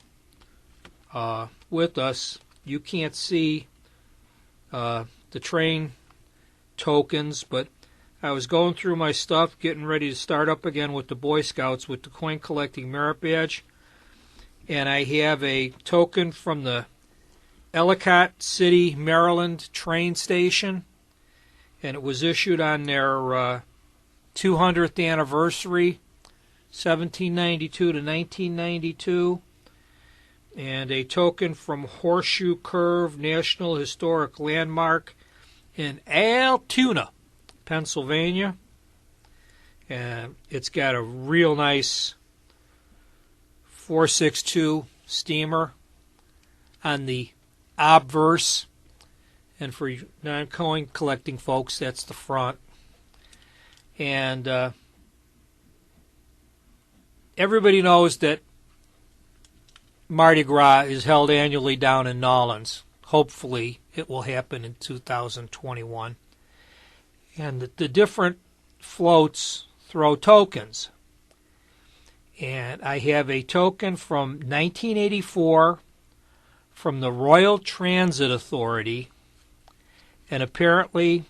with us, you can't see the train tokens, but I was going through my stuff, getting ready to start up again with the Boy Scouts with the coin collecting merit badge, and I have a token from the Ellicott City, Maryland train station, and it was issued on their 200th anniversary, 1792 to 1992, and a token from Horseshoe Curve National Historic Landmark in Altoona, Pennsylvania. And it's got a real nice 462 steamer on the obverse. And for non-coin collecting folks, that's the front. And everybody knows that Mardi Gras is held annually down in Nolens. Hopefully, it will happen in 2021. And the different floats throw tokens. And I have a token from 1984 from the Royal Transit Authority. And apparently,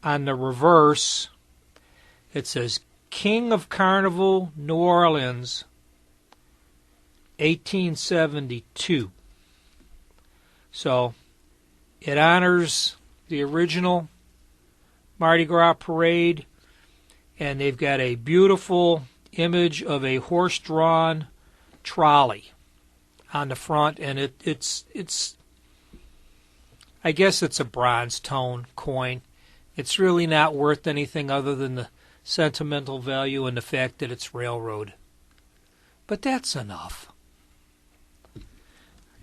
on the reverse, it says King of Carnival, New Orleans, 1872. So, it honors the original Mardi Gras parade, and they've got a beautiful image of a horse-drawn trolley on the front, and it's I guess it's a bronze tone coin. It's really not worth anything other than the sentimental value and the fact that it's railroad. But that's enough.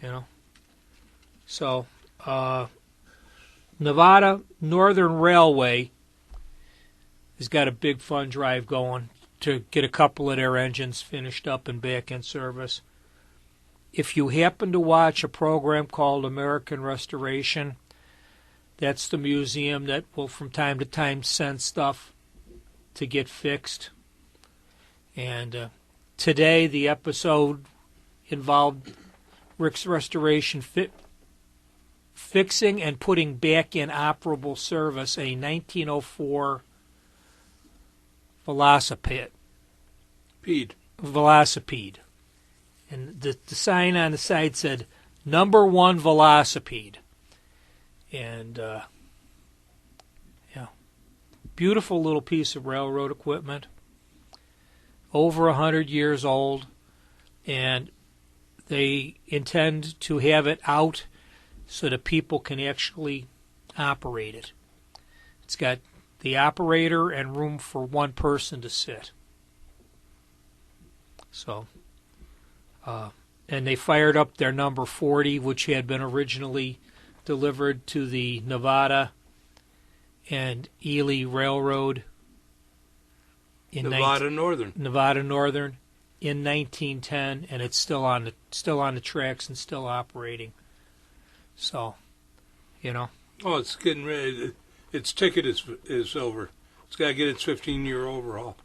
You know. So, Nevada Northern Railway has got a big fund drive going to get a couple of their engines finished up and back in service. If you happen to watch a program called American Restoration, that's the museum that will from time to time send stuff to get fixed. And today the episode involved Rick's Restoration fixing and putting back in operable service a 1904 Velocipede. And the sign on the side said, "Number 1 Velocipede." And, yeah, beautiful little piece of railroad equipment. Over 100 years old. And they intend to have it out so that people can actually operate it. It's got the operator and room for one person to sit. So, and they fired up their number 40, which had been originally delivered to the Nevada and Ely Railroad in Nevada Northern in 1910, and it's still on the tracks and still operating. So, you know. Oh, it's getting ready. Its ticket is over. It's got to get its 15-year overhaul.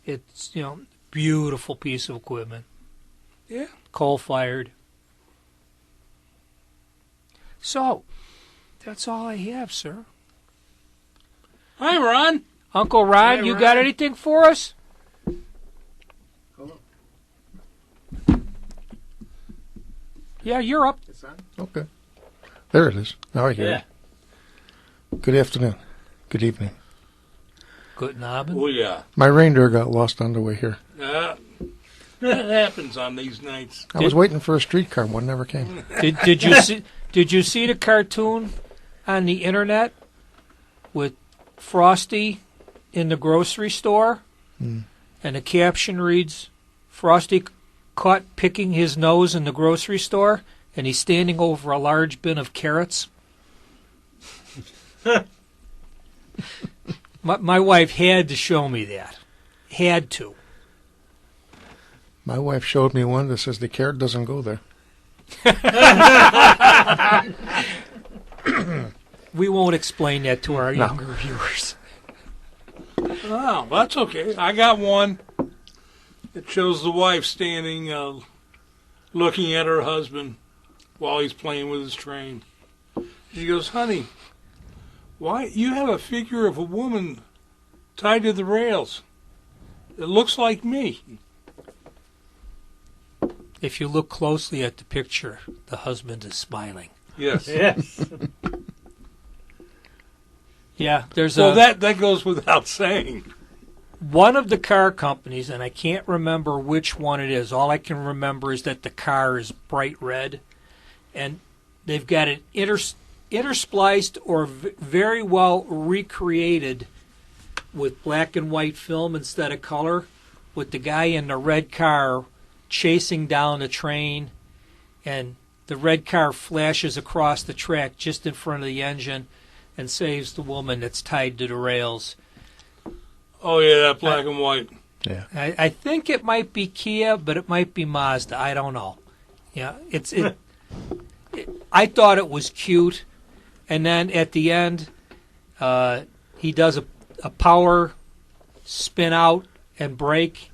It's, you know, beautiful piece of equipment. Yeah. Coal-fired. So, that's all I have, sir. Hi, Ron. Uncle Ron, Hi, you Ron. got anything for us? Yeah, you're up. Okay. There it is. Now I hear it. Good afternoon. Good evening. Good Abend. Oh, yeah. My reindeer got lost on the way here. That happens on these nights. I was waiting for a streetcar. One never came. Did you see the cartoon on the internet with Frosty in the grocery store? And the caption reads, "Frosty caught picking his nose in the grocery store, and he's standing over a large bin of carrots." My wife had to show me that. Had to. My wife showed me one that says the carrot doesn't go there. We won't explain that to our younger viewers. Oh, that's okay. I got one. It shows the wife standing, looking at her husband while he's playing with his train. She goes, "Honey, why you have a figure of a woman tied to the rails? It looks like me." If you look closely at the picture, the husband is smiling. Yes. Yes. Yeah, there's Well, that goes without saying. one of the car companies, and I can't remember which one it is. All I can remember is that the car is bright red, and they've got an interspliced or very well recreated with black and white film instead of color, with the guy in the red car chasing down the train, and the red car flashes across the track just in front of the engine and saves the woman that's tied to the rails. Oh, yeah, that black and white. Yeah. I think it might be Kia, but it might be Mazda. I don't know. Yeah, I thought it was cute, and then at the end, he does a power spin out and brake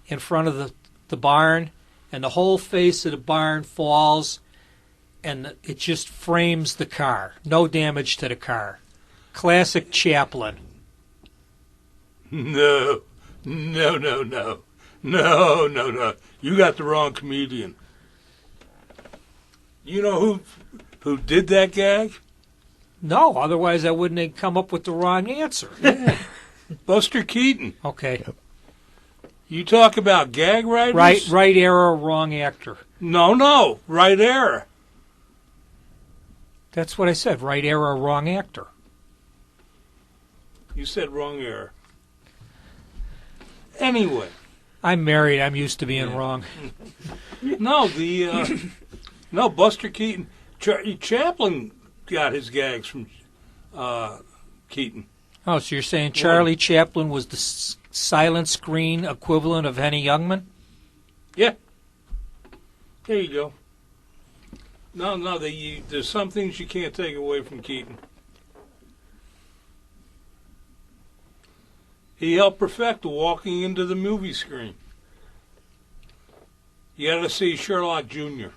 in front of the barn, and the whole face of the barn falls, and it just frames the car. No damage to the car. Classic Chaplin. No. You got the wrong comedian. You know who did that gag? No, otherwise I wouldn't have come up with the wrong answer. Yeah. Buster Keaton. Okay. You talk about gag writers? Right era, wrong actor. No, right era. That's what I said. Right era, wrong actor. You said wrong era. Anyway. I'm married. I'm used to being wrong. No, Buster Keaton. Chaplin got his gags from Keaton. Oh, so you're saying Charlie Chaplin was the silent screen equivalent of Henny Youngman? Yeah. There you go. No, there's some things you can't take away from Keaton. He helped perfect the walking into the movie screen. You got to see Sherlock Jr.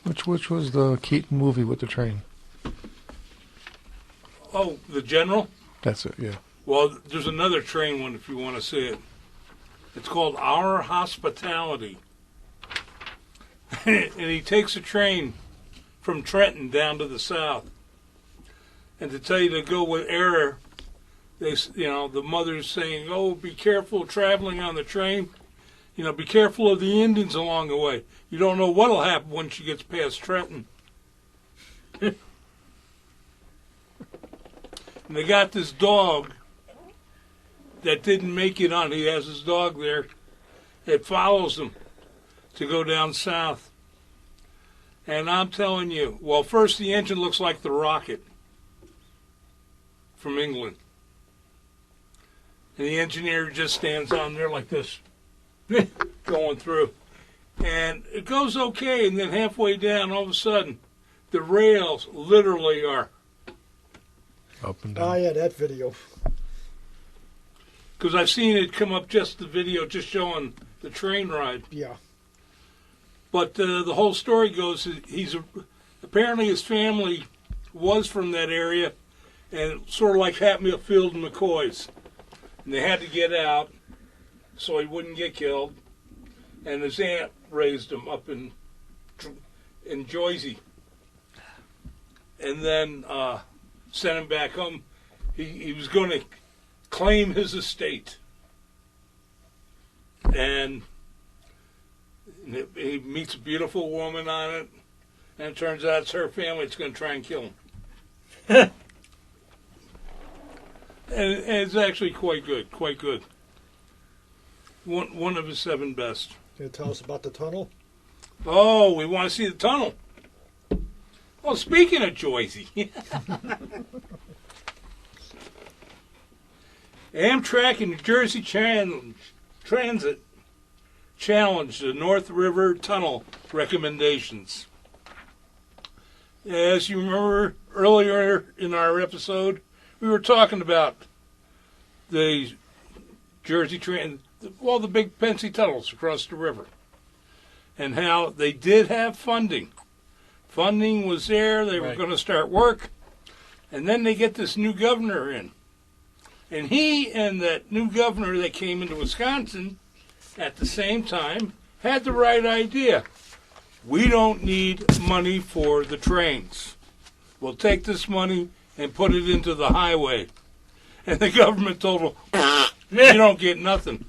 Which was the Keaton movie with the train? Oh, The General? That's it, yeah. Well, there's another train one if you want to see it. It's called Our Hospitality. And he takes a train from Trenton down to the south. And to tell you to go with error, the mother's saying, "Oh, be careful traveling on the train. Be careful of the Indians along the way. You don't know what'll happen when she gets past Trenton." And they got this dog that didn't make it on. He has his dog there. It follows him to go down south. And I'm telling you, well, first the engine looks like the rocket from England. And the engineer just stands on there like this, going through. And it goes okay, and then halfway down, all of a sudden, the rails literally are up and down. Oh, yeah, that video. Because I've seen it come up, just the video, just showing the train ride. Yeah. But the whole story goes, apparently his family was from that area, and sort of like Hatfield and McCoy's. And they had to get out so he wouldn't get killed. And his aunt raised him up in Jersey. And then sent him back home. He was going to claim his estate. And he meets a beautiful woman on it. And it turns out it's her family that's going to try and kill him. And it's actually quite good. One of his 7 best. Can you tell us about the tunnel? Oh, we want to see the tunnel. Well, speaking of Jersey, Amtrak and New Jersey Transit challenged the North River Tunnel recommendations. As you remember earlier in our episode, we were talking about the Jersey Transit, the big Pensy tunnels across the river, and how they did have funding. Funding was there. They were going to start work. And then they get this new governor in. And he and that new governor that came into Wisconsin at the same time had the right idea. We don't need money for the trains. We'll take this money and put it into the highway. And the government told them, you don't get nothing.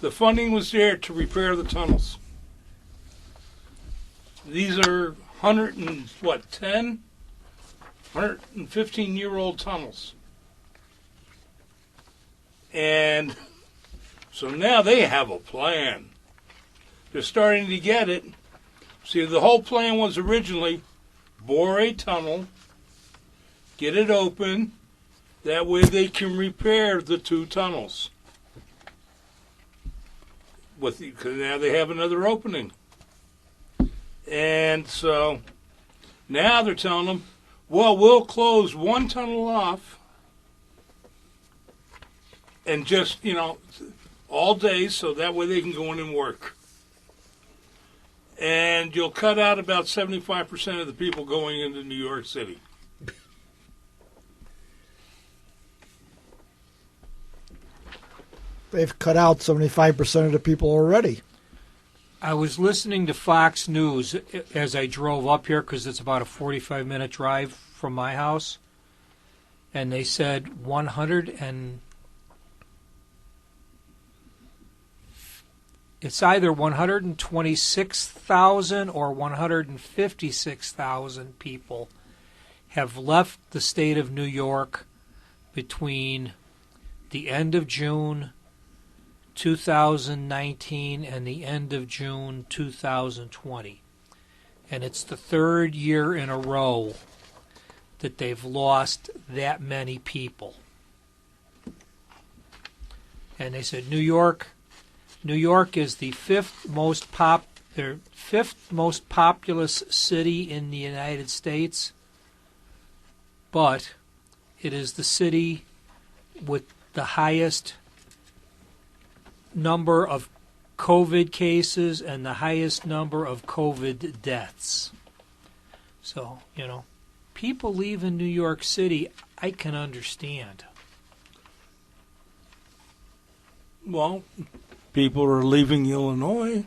The funding was there to repair the tunnels. These are 115-year-old tunnels. And so now they have a plan. They're starting to get it. See, the whole plan was originally bore a tunnel, get it open, that way they can repair the two tunnels. Because now they have another opening. And so now they're telling them, well, we'll close one tunnel off and just, all day so that way they can go in and work. And you'll cut out about 75% of the people going into New York City. They've cut out 75% of the people already. I was listening to Fox News as I drove up here because it's about a 45-minute drive from my house. And they said it's either 126,000 or 156,000 people have left the state of New York between the end of June 2019 and the end of June 2020. And it's the third year in a row that they've lost that many people. And they said New York is the fifth most populous city in the United States, but it is the city with the highest number of COVID cases and the highest number of COVID deaths. So, people leaving New York City, I can understand. Well, people are leaving Illinois.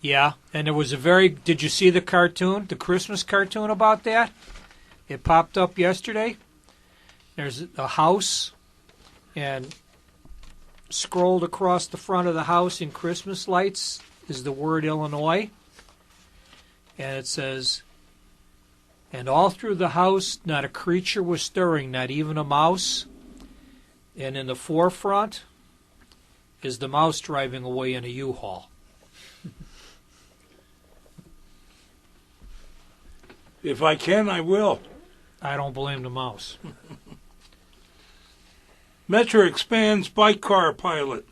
Yeah, and there was did you see the cartoon, the Christmas cartoon about that? It popped up yesterday. There's a house, and scrolled across the front of the house in Christmas lights is the word Illinois. And it says, and all through the house not a creature was stirring, not even a mouse. And in the forefront is the mouse driving away in a U-Haul. If I can, I will. I don't blame the mouse. Metro expands bike car pilot.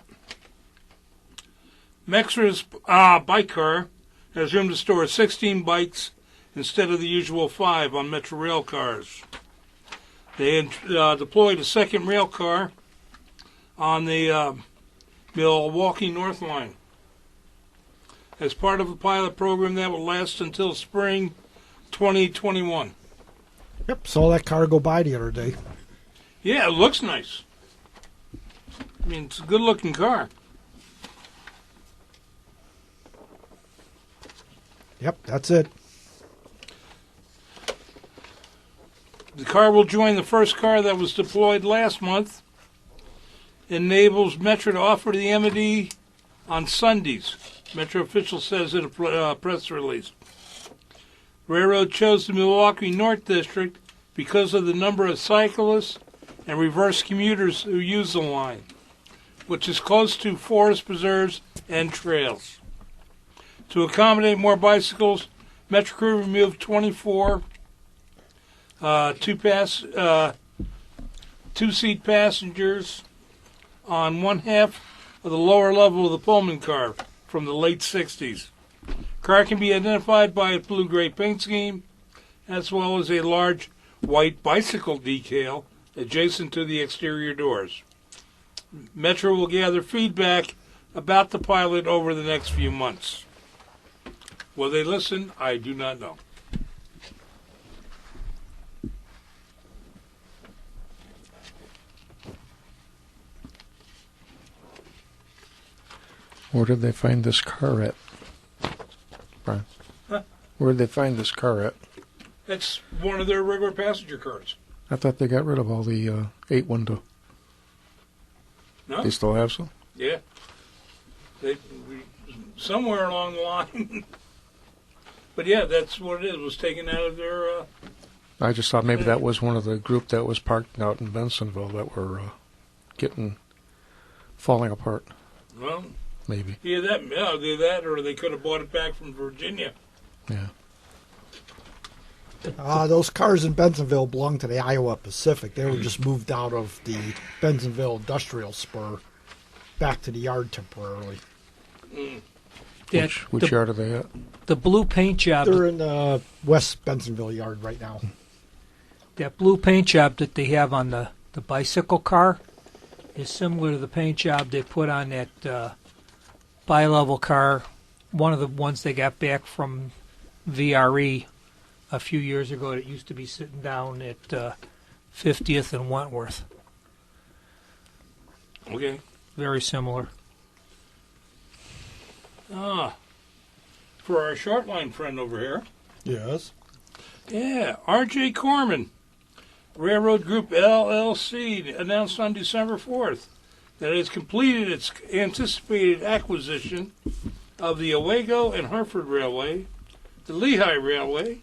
Metro's bike car has room to store 16 bikes instead of the usual 5 on Metro rail cars. They deployed a second rail car on the Milwaukee North Line as part of a pilot program that will last until spring 2021. Yep, saw that car go by the other day. Yeah, it looks nice. I mean, it's a good-looking car. Yep, that's it. The car will join the first car that was deployed last month. It enables Metro to offer the MD on Sundays, Metro official says in a press release. Railroad chose the Milwaukee North District because of the number of cyclists and reverse commuters who use the line, which is close to forest preserves and trails. To accommodate more bicycles, Metro crew removed 24 two-seat passengers on one half of the lower level of the Pullman car from the late 60s. Car can be identified by its blue-gray paint scheme, as well as a large white bicycle decal adjacent to the exterior doors. Metro will gather feedback about the pilot over the next few months. Will they listen? I do not know. Where did they find this car at, Brian? Huh? Where did they find this car at? That's one of their regular passenger cars. I thought they got rid of all the 8 window. No? They still have some? Yeah. Somewhere along the line. But yeah, that's what it is. It was taken out of their. I just thought maybe that was one of the group that was parked out in Bensonville that were falling apart. Well, Maybe. either that, or they could have bought it back from Virginia. Yeah. Those cars in Bensonville belong to the Iowa Pacific. They were just moved out of the Bensonville industrial spur back to the yard temporarily. Which yard are they at? The blue paint job. They're in the West Bensonville yard right now. That blue paint job that they have on the bicycle car is similar to the paint job they put on that bi-level car, one of the ones they got back from VRE a few years ago that used to be sitting down at 50th and Wentworth. Okay. Very similar. For our short line friend over here. Yes. Yeah, R.J. Corman, Railroad Group LLC, announced on December 4th that it has completed its anticipated acquisition of the Owego and Hartford Railway, the Lehigh Railway,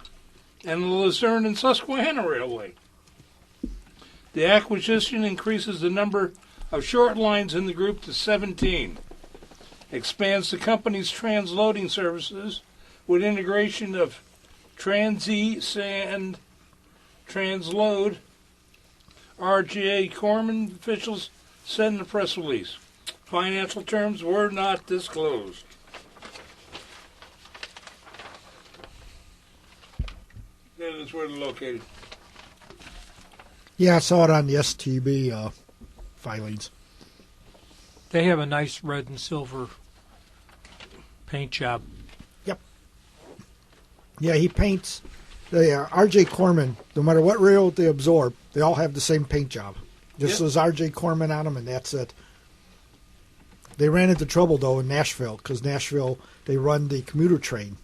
and the Luzerne and Susquehanna Railway. The acquisition increases the number of short lines in the group to 17, expands the company's transloading services with integration of Trans-East and Transload. R.J. Corman officials said in the press release. Financial terms were not disclosed. That is where they're located. Yeah, I saw it on the STB filings. They have a nice red and silver paint job. Yep. Yeah, he paints. R.J. Corman, no matter what railroad they absorb, they all have the same paint job. Just says R.J. Corman on them, and that's it. They ran into trouble, though, in Nashville, because Nashville, they run the commuter train.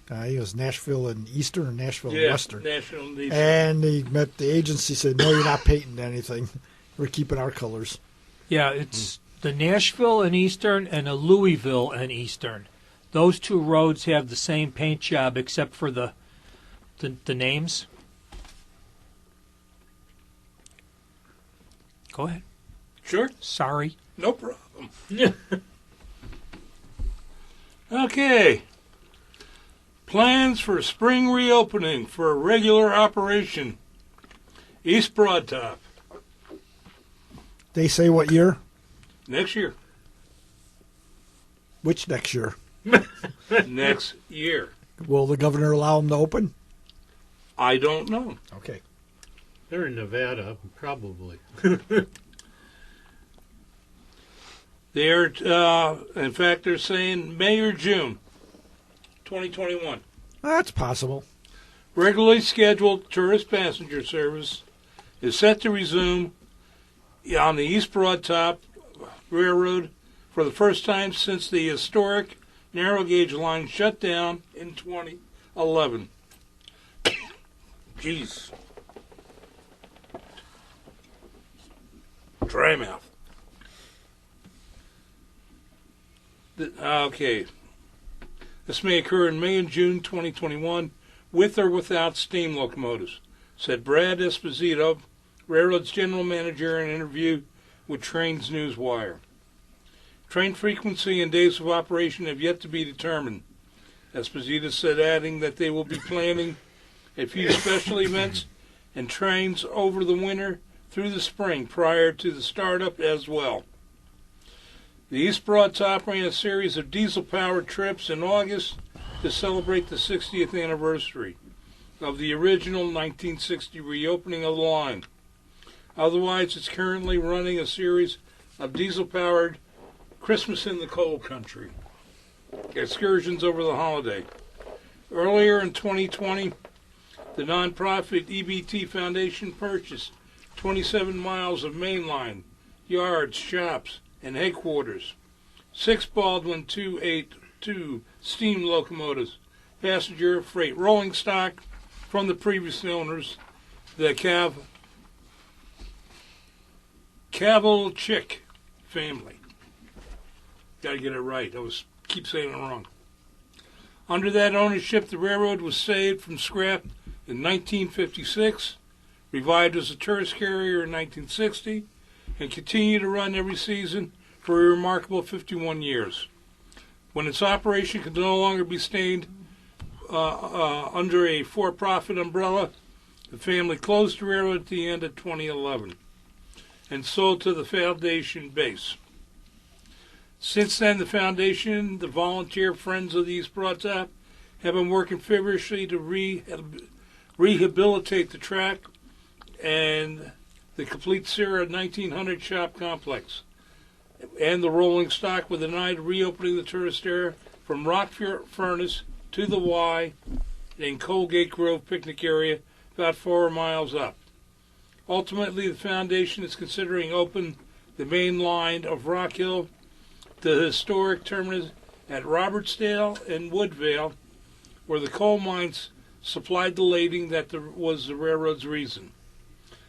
It was Nashville and Eastern or Nashville and Western. Nashville and Eastern. And the agency said, no, you're not painting anything. We're keeping our colors. Yeah, it's the Nashville and Eastern and the Louisville and Eastern. Those two roads have the same paint job except for the names. Go ahead. Sure. Sorry. No problem. Okay. Plans for spring reopening for a regular operation. East Broad Top. They say what year? Next year. Which next year? Next year. Will the governor allow them to open? I don't know. Okay. They're in Nevada, probably. They're, in fact, they're saying May or June 2021. That's possible. Regularly scheduled tourist passenger service is set to resume on the East Broad Top Railroad for the first time since the historic narrow gauge line shut down in 2011. Jeez. Dry mouth. Okay. This may occur in May and June 2021 with or without steam locomotives, said Brad Esposito, Railroad's general manager, in an interview with Trains Newswire. Train frequency and days of operation have yet to be determined, Esposito said, adding that they will be planning a few special events and trains over the winter through the spring prior to the startup as well. The East Broad Top ran a series of diesel-powered trips in August to celebrate the 60th anniversary of the original 1960 reopening of the line. Otherwise, it's currently running a series of diesel-powered Christmas in the Coal Country excursions over the holiday. Earlier in 2020, the nonprofit EBT Foundation purchased 27 miles of main line, yards, shops, and headquarters, 6 Baldwin 282 steam locomotives, passenger freight rolling stock from the previous owners, the Kavalchik family. Got to get it right. I keep saying it wrong. Under that ownership, the railroad was saved from scrap in 1956, revived as a tourist carrier in 1960, and continued to run every season for a remarkable 51 years. When its operation could no longer be sustained under a for-profit umbrella, the family closed the railroad at the end of 2011 and sold to the foundation base. Since then, the foundation, the volunteer friends of the East Broad Top, have been working feverishly to rehabilitate the track and the complete Sierra 1900 shop complex and the rolling stock with an eye to reopening the tourist area from Rock Furnace to the Y and Colgate Grove picnic area about 4 miles up. Ultimately, the foundation is considering open the main line of Rock Hill to the historic terminus at Robertsdale and Woodvale, where the coal mines supplied the lading that was the railroad's reason.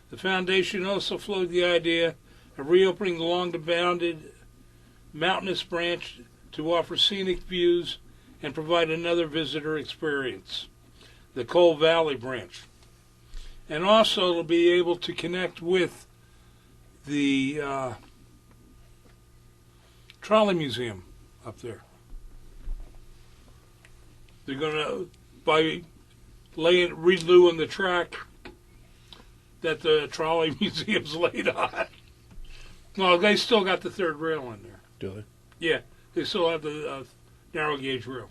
The foundation also floated the idea of reopening the long-bounded mountainous branch to offer scenic views and provide another visitor experience, the Coal Valley branch. And also to be able to connect with the trolley museum up there. They're going to, by redoing the track that the trolley museum's laid on. No, they still got the third rail in there. Do they? Yeah, they still have the narrow gauge rail.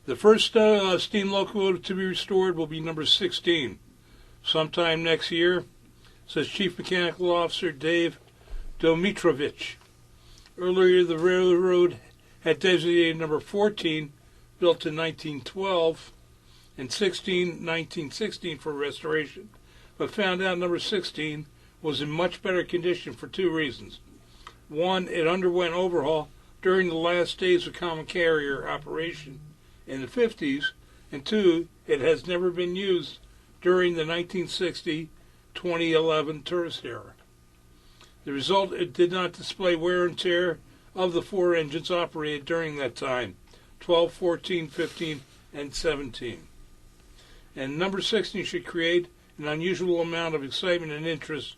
The first steam locomotive to be restored will be number 16 sometime next year, says Chief Mechanical Officer Dave Domitrovich. Earlier, the railroad had designated number 14, built in 1912, and 1916 for restoration, but found out number 16 was in much better condition for 2 reasons. One, it underwent overhaul during the last days of common carrier operation in the 50s, and 2, it has never been used during the 1960-2011 tourist era. The result, it did not display wear and tear of the 4 engines operated during that time, 12, 14, 15, and 17. And number 16 should create an unusual amount of excitement and interest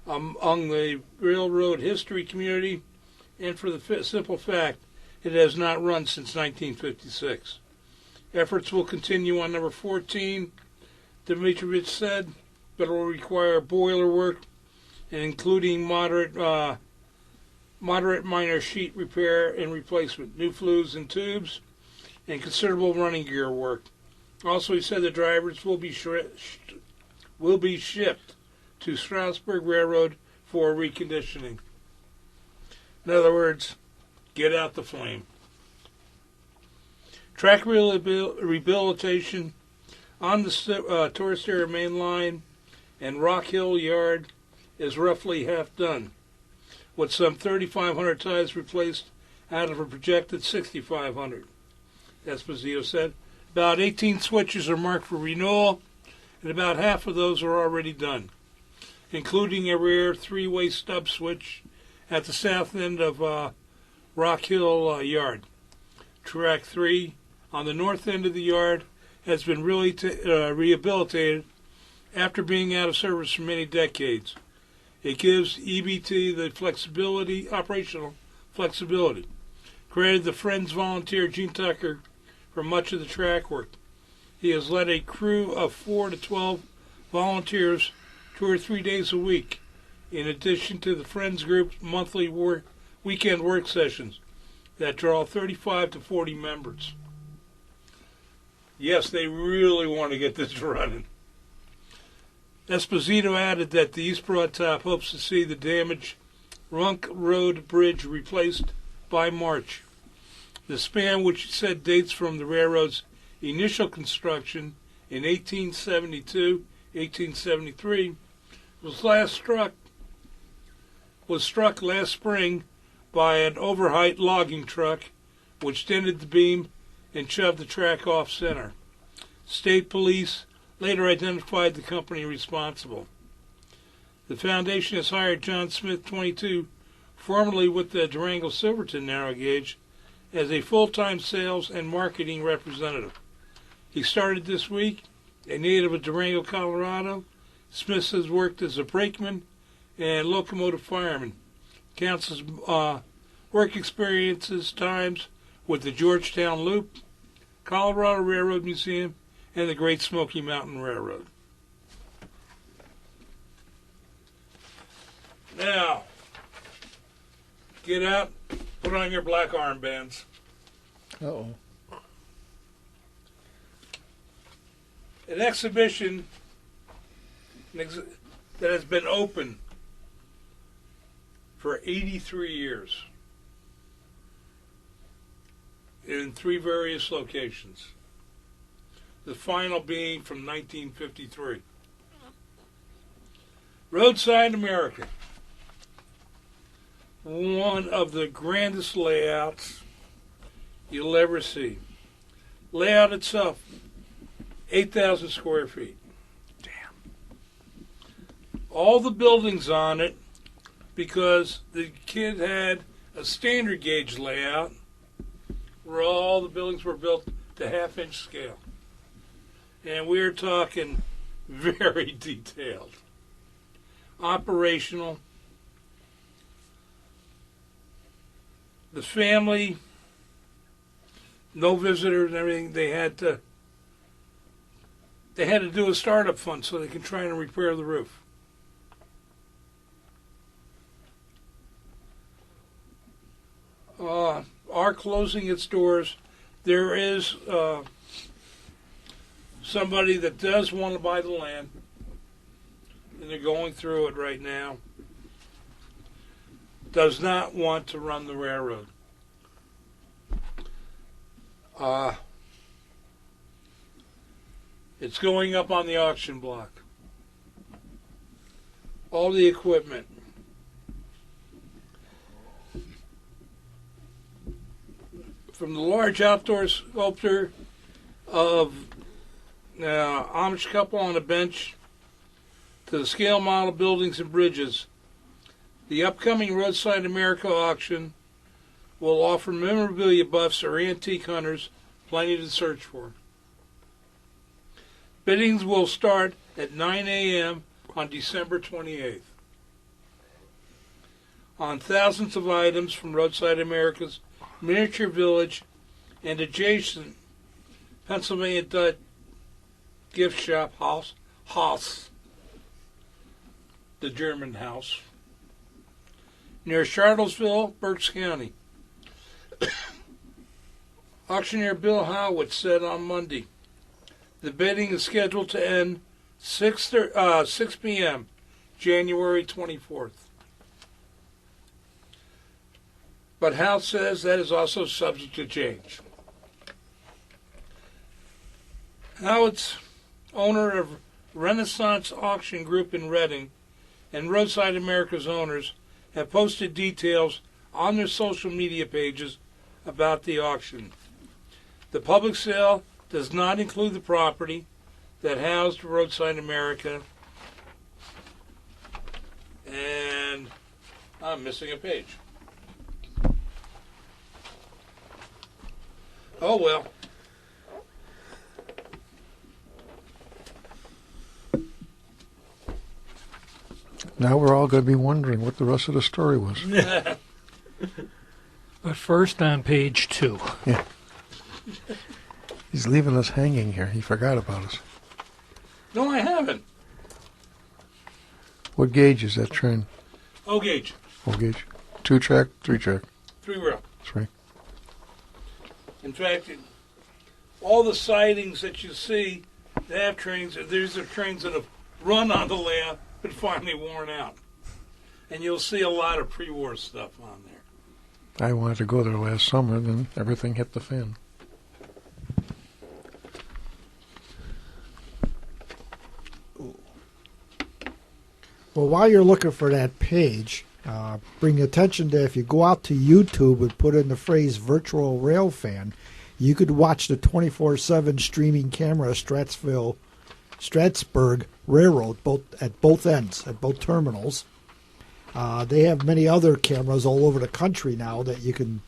among the railroad history community, and for the simple fact it has not run since 1956. Efforts will continue on number 14, Dmitrovich said, but it will require boiler work, and including moderate minor sheet repair and replacement, new flues and tubes, and considerable running gear work. Also, he said the drivers will be shipped to Strasburg Railroad for reconditioning. In other words, get out the flame. Track rehabilitation on the tourist area main line and Rock Hill Yard is roughly half done, with some 3,500 ties replaced out of a projected 6,500. Esposito said. About 18 switches are marked for renewal, and about half of those are already done, including a rare 3-way stub switch at the south end of Rock Hill Yard. Track 3 on the north end of the yard has been really rehabilitated after being out of service for many decades. It gives EBT the flexibility, operational flexibility. Credited the Friends volunteer Gene Tucker for much of the track work. He has led a crew of 4 to 12 volunteers 2 or 3 days a week, in addition to the Friends group's monthly weekend work sessions that draw 35 to 40 members. Yes, they really want to get this running. Esposito added that the East Broad Top hopes to see the damaged Runk Road Bridge replaced by March. The span, which he said dates from the railroad's initial construction in 1872-1873, was struck last spring by an overheight logging truck, which dented the beam and shoved the track off center. State police later identified the company responsible. The foundation has hired John Smith, 22, formerly with the Durango-Silverton narrow gauge, as a full-time sales and marketing representative. He started this week, a native of Durango, Colorado. Smith has worked as a brakeman and locomotive fireman. Counts his work experiences times with the Georgetown Loop, Colorado Railroad Museum, and the Great Smoky Mountain Railroad. Now, get out, put on your black armbands. Uh-oh. An exhibition that has been open for 83 years in 3 various locations. The final being from 1953. Roadside America. One of the grandest layouts you'll ever see. Layout itself, 8,000 square feet. Damn. All the buildings on it, because the kid had a standard gauge layout where all the buildings were built to half-inch scale. And we're talking very detailed. Operational. The family, no visitors and everything, they had to do a startup fund so they could try and repair the roof. Are closing its doors. There is somebody that does want to buy the land, and they're going through it right now. Does not want to run the railroad. It's going up on the auction block. All the equipment. From the large outdoor sculpture of Amish couple on a bench to the scale model buildings and bridges, the upcoming Roadside America auction will offer memorabilia buffs or antique hunters plenty to search for. Biddings will start at 9 a.m. on December 28th. On thousands of items from Roadside America's miniature village and adjacent Pennsylvania Dutch gift shop Haus, the German house, near Charlottesville, Berks County. Auctioneer Bill Howard said on Monday, the bidding is scheduled to end 6 p.m., January 24th. But Howe says that is also subject to change. Howard's owner of Renaissance Auction Group in Reading and Roadside America's owners have posted details on their social media pages about the auction. The public sale does not include the property that housed Roadside America, and I'm missing a page. Oh well. Now we're all going to be wondering what the rest of the story was. But first on page 2. Yeah. He's leaving us hanging here. He forgot about us. No, I haven't. What gauge is that train? O gauge. O gauge. 2-track, 3-track. 3-rail. 3. In fact, all the sidings that you see that have trains, these are trains that have run on the layout but finally worn out. And you'll see a lot of pre-war stuff on there. I wanted to go there last summer, then everything hit the fan. Well, while you're looking for that page, bring attention to if you go out to YouTube and put in the phrase virtual rail fan, you could watch the 24/7 streaming camera of Strattsburg Railroad at both ends, at both terminals. They have many other cameras all over the country now that you can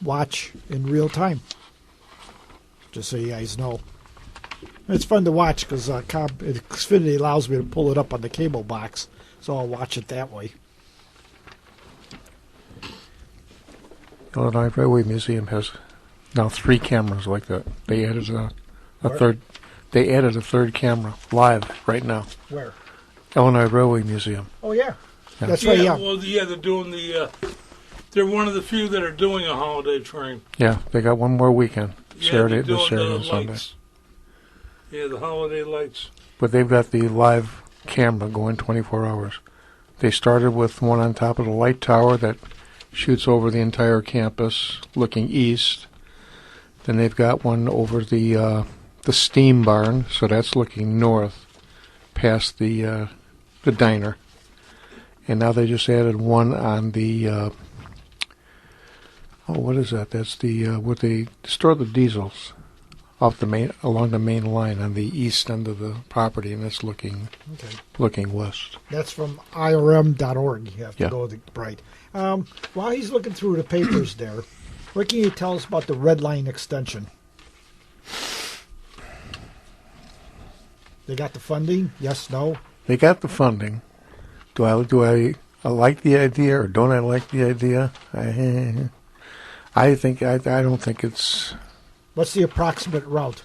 watch in real time. Just so you guys know. It's fun to watch because Xfinity allows me to pull it up on the cable box, so I'll watch it that way. Illinois Railway Museum has now 3 cameras like that. They added a third. They added a third camera live right now. Where? Illinois Railway Museum. Oh yeah, Yeah. that's right. Yeah. Well, yeah, they're doing the. They're one of the few that are doing a holiday train. Yeah, they got one more weekend. Yeah, Saturday, they're this doing Saturday the and Sunday. lights. Yeah, the holiday lights. But they've got the live camera going 24 hours. They started with one on top of the light tower that shoots over the entire campus, looking east. Then they've got one over the steam barn, so that's looking north, past the diner. And now they just added one on the what is that? That's the where they store the diesels off the main along the main line on the east end of the property, and that's looking west. That's from irm.org. You have to Yeah. go to right. While he's looking through the papers there, what can you tell us about the Red Line extension? They got the funding? Yes, no? They got the funding. Do I like the idea or don't I like the idea? I don't think it's. What's the approximate route?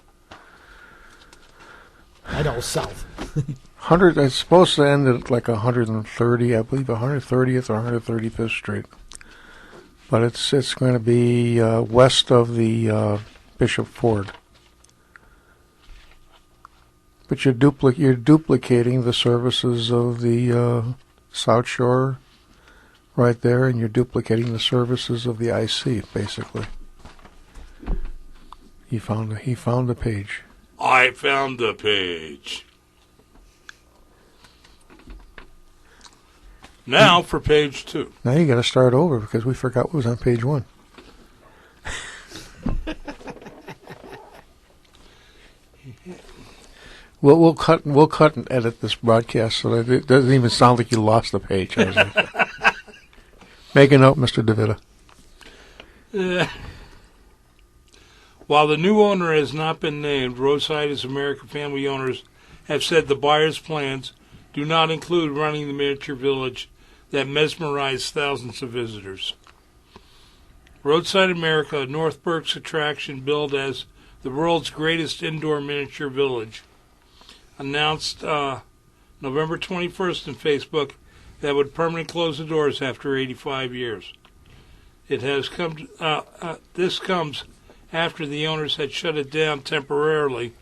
I know, south. 100. It's supposed to end at like 130, I believe, 130th or 135th Street. But it's going to be west of the Bishop Ford. But you're duplicating the services of the South Shore right there, and you're duplicating the services of the IC, basically. He found the page. I found the page. Now for page 2. Now you got to start over because we forgot what was on page 1. We'll cut and edit this broadcast so that it doesn't even sound like you lost the page. Make a note, Mr. DeVita. While the new owner has not been named, Roadside as American family owners have said the buyer's plans do not include running the miniature village that mesmerized thousands of visitors. Roadside America, North Berk's attraction billed as the world's greatest indoor miniature village, announced November 21st on Facebook that would permanently close the doors after 85 years. It has come. This comes after the owners had shut it down temporarily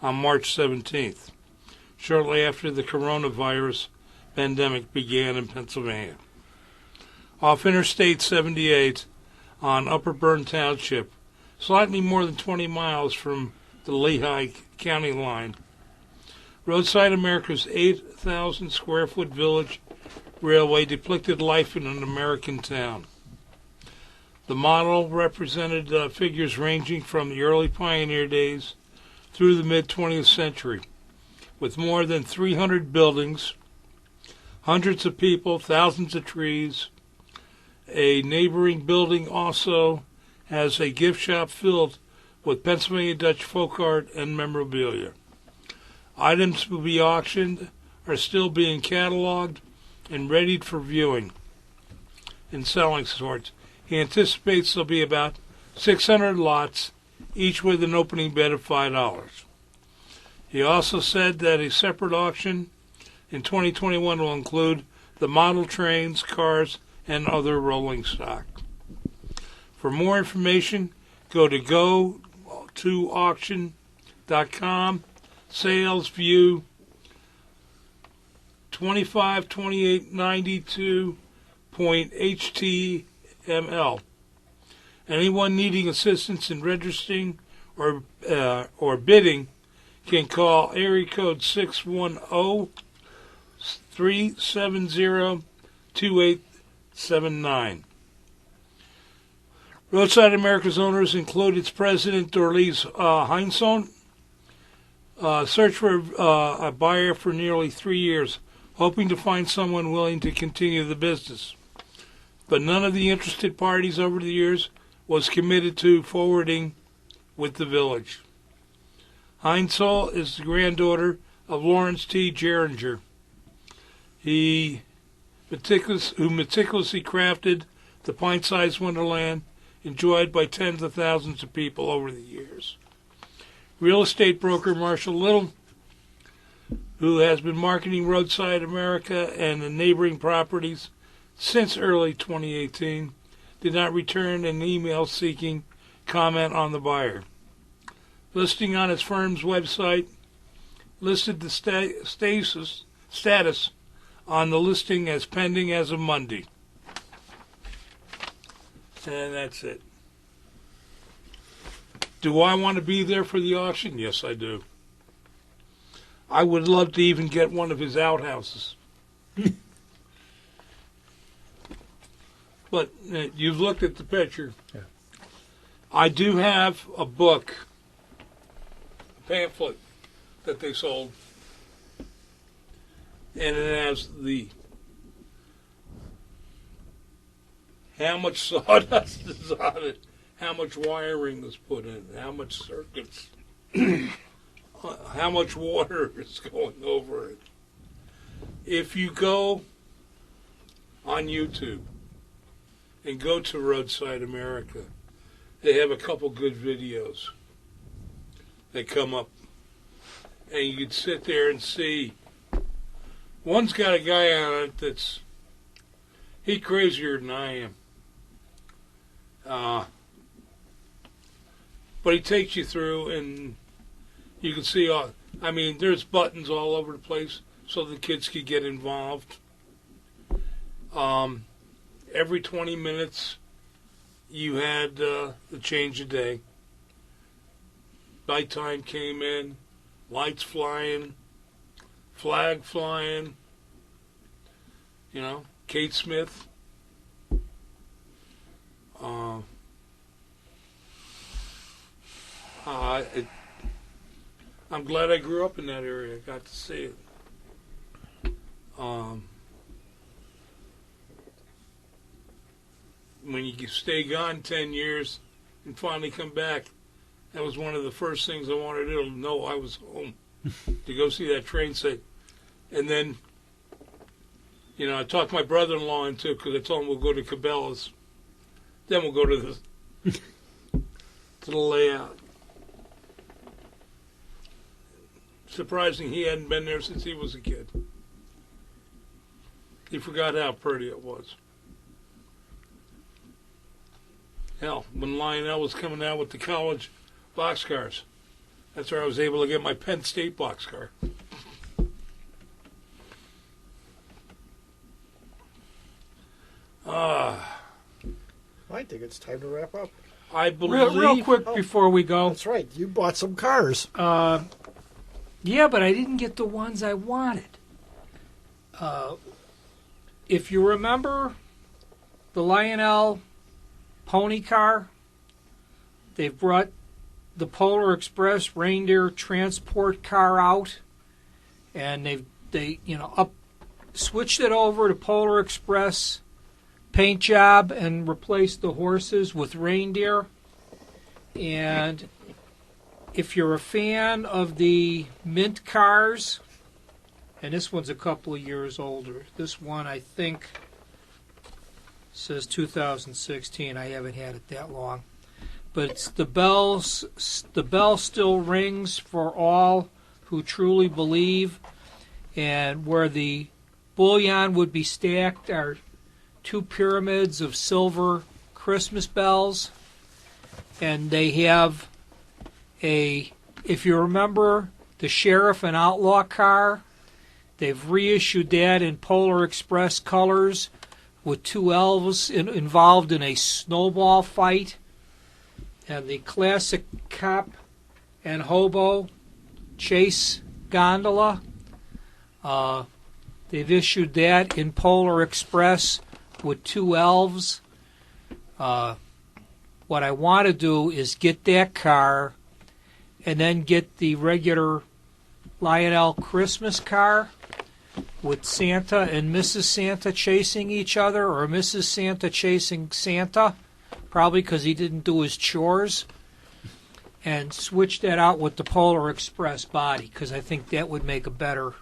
on March 17th, shortly after the coronavirus pandemic began in Pennsylvania. Off Interstate 78 on Upper Bern Township, slightly more than 20 miles from the Lehigh County line, Roadside America's 8,000 square foot village railway depicted life in an American town. The model represented figures ranging from the early pioneer days through the mid-20th century, with more than 300 buildings, hundreds of people, thousands of trees. A neighboring building also has a gift shop filled with Pennsylvania Dutch folk art and memorabilia. Items will be auctioned, are still being cataloged, and readied for viewing and selling sorts. He anticipates there'll be about 600 lots, each with an opening bid of $5. He also said that a separate auction in 2021 will include the model trains, cars, and other rolling stock. For more information, go to go2auction.com, sales view 252892.html. Anyone needing assistance in registering or bidding can call area code 610-370-2879. Roadside America's owners include its president, Dorlise Heinsohn. Search for a buyer for nearly 3 years, hoping to find someone willing to continue the business. But none of the interested parties over the years was committed to forwarding with the village. Heinzel is the granddaughter of Lawrence T. Geringer. Who meticulously crafted the pint-sized wonderland enjoyed by tens of thousands of people over the years. Real estate broker Marshall Little, who has been marketing Roadside America and the neighboring properties since early 2018, did not return an email seeking comment on the buyer. Listing on his firm's website listed the status on the listing as pending as of Monday. And that's it. Do I want to be there for the auction? Yes, I do. I would love to even get one of his outhouses. But you've looked at the picture. Yeah. I do have a book, a pamphlet that they sold, and it has how much sawdust is on it, how much wiring is put in, how much circuits, how much water is going over it. If you go on YouTube and go to Roadside America, they have a couple good videos that come up, and you can sit there and see. One's got a guy on it that's he crazier than I am. But he takes you through, and you can see all. I mean, there's buttons all over the place so the kids could get involved. Every 20 minutes, you had the change of day. Nighttime came in, lights flying, flag flying. You know, Kate Smith. I'm glad I grew up in that area. I got to see it. When you stay gone 10 years and finally come back, that was one of the first things I wanted to know I was home, to go see that train set. And then, you know, I talked my brother-in-law into it because I told him we'll go to Cabela's. Then we'll go to the layout. Surprising he hadn't been there since he was a kid. He forgot how pretty it was. Hell, when Lionel was coming out with the college boxcars, that's where I was able to get my Penn State boxcar. I think it's time to wrap up. I believe. Real quick before we go. That's right. You bought some cars. Yeah, but I didn't get the ones I wanted. If you remember the Lionel pony car, they've brought the Polar Express reindeer transport car out, and they switched it over to Polar Express paint job and replaced the horses with reindeer. And if you're a fan of the mint cars, and this one's a couple of years older. This one, I think, says 2016. I haven't had it that long. But it's the bell still rings for all who truly believe. And where the bullion would be stacked are two pyramids of silver Christmas bells. And they have if you remember the Sheriff and Outlaw car, they've reissued that in Polar Express colors with two elves involved in a snowball fight. And the classic cop and hobo chase gondola, they've issued that in Polar Express with two elves. What I want to do is get that car and then get the regular Lionel Christmas car with Santa and Mrs. Santa chasing each other, or Mrs. Santa chasing Santa, probably because he didn't do his chores, and switch that out with the Polar Express body, because I think that would make a better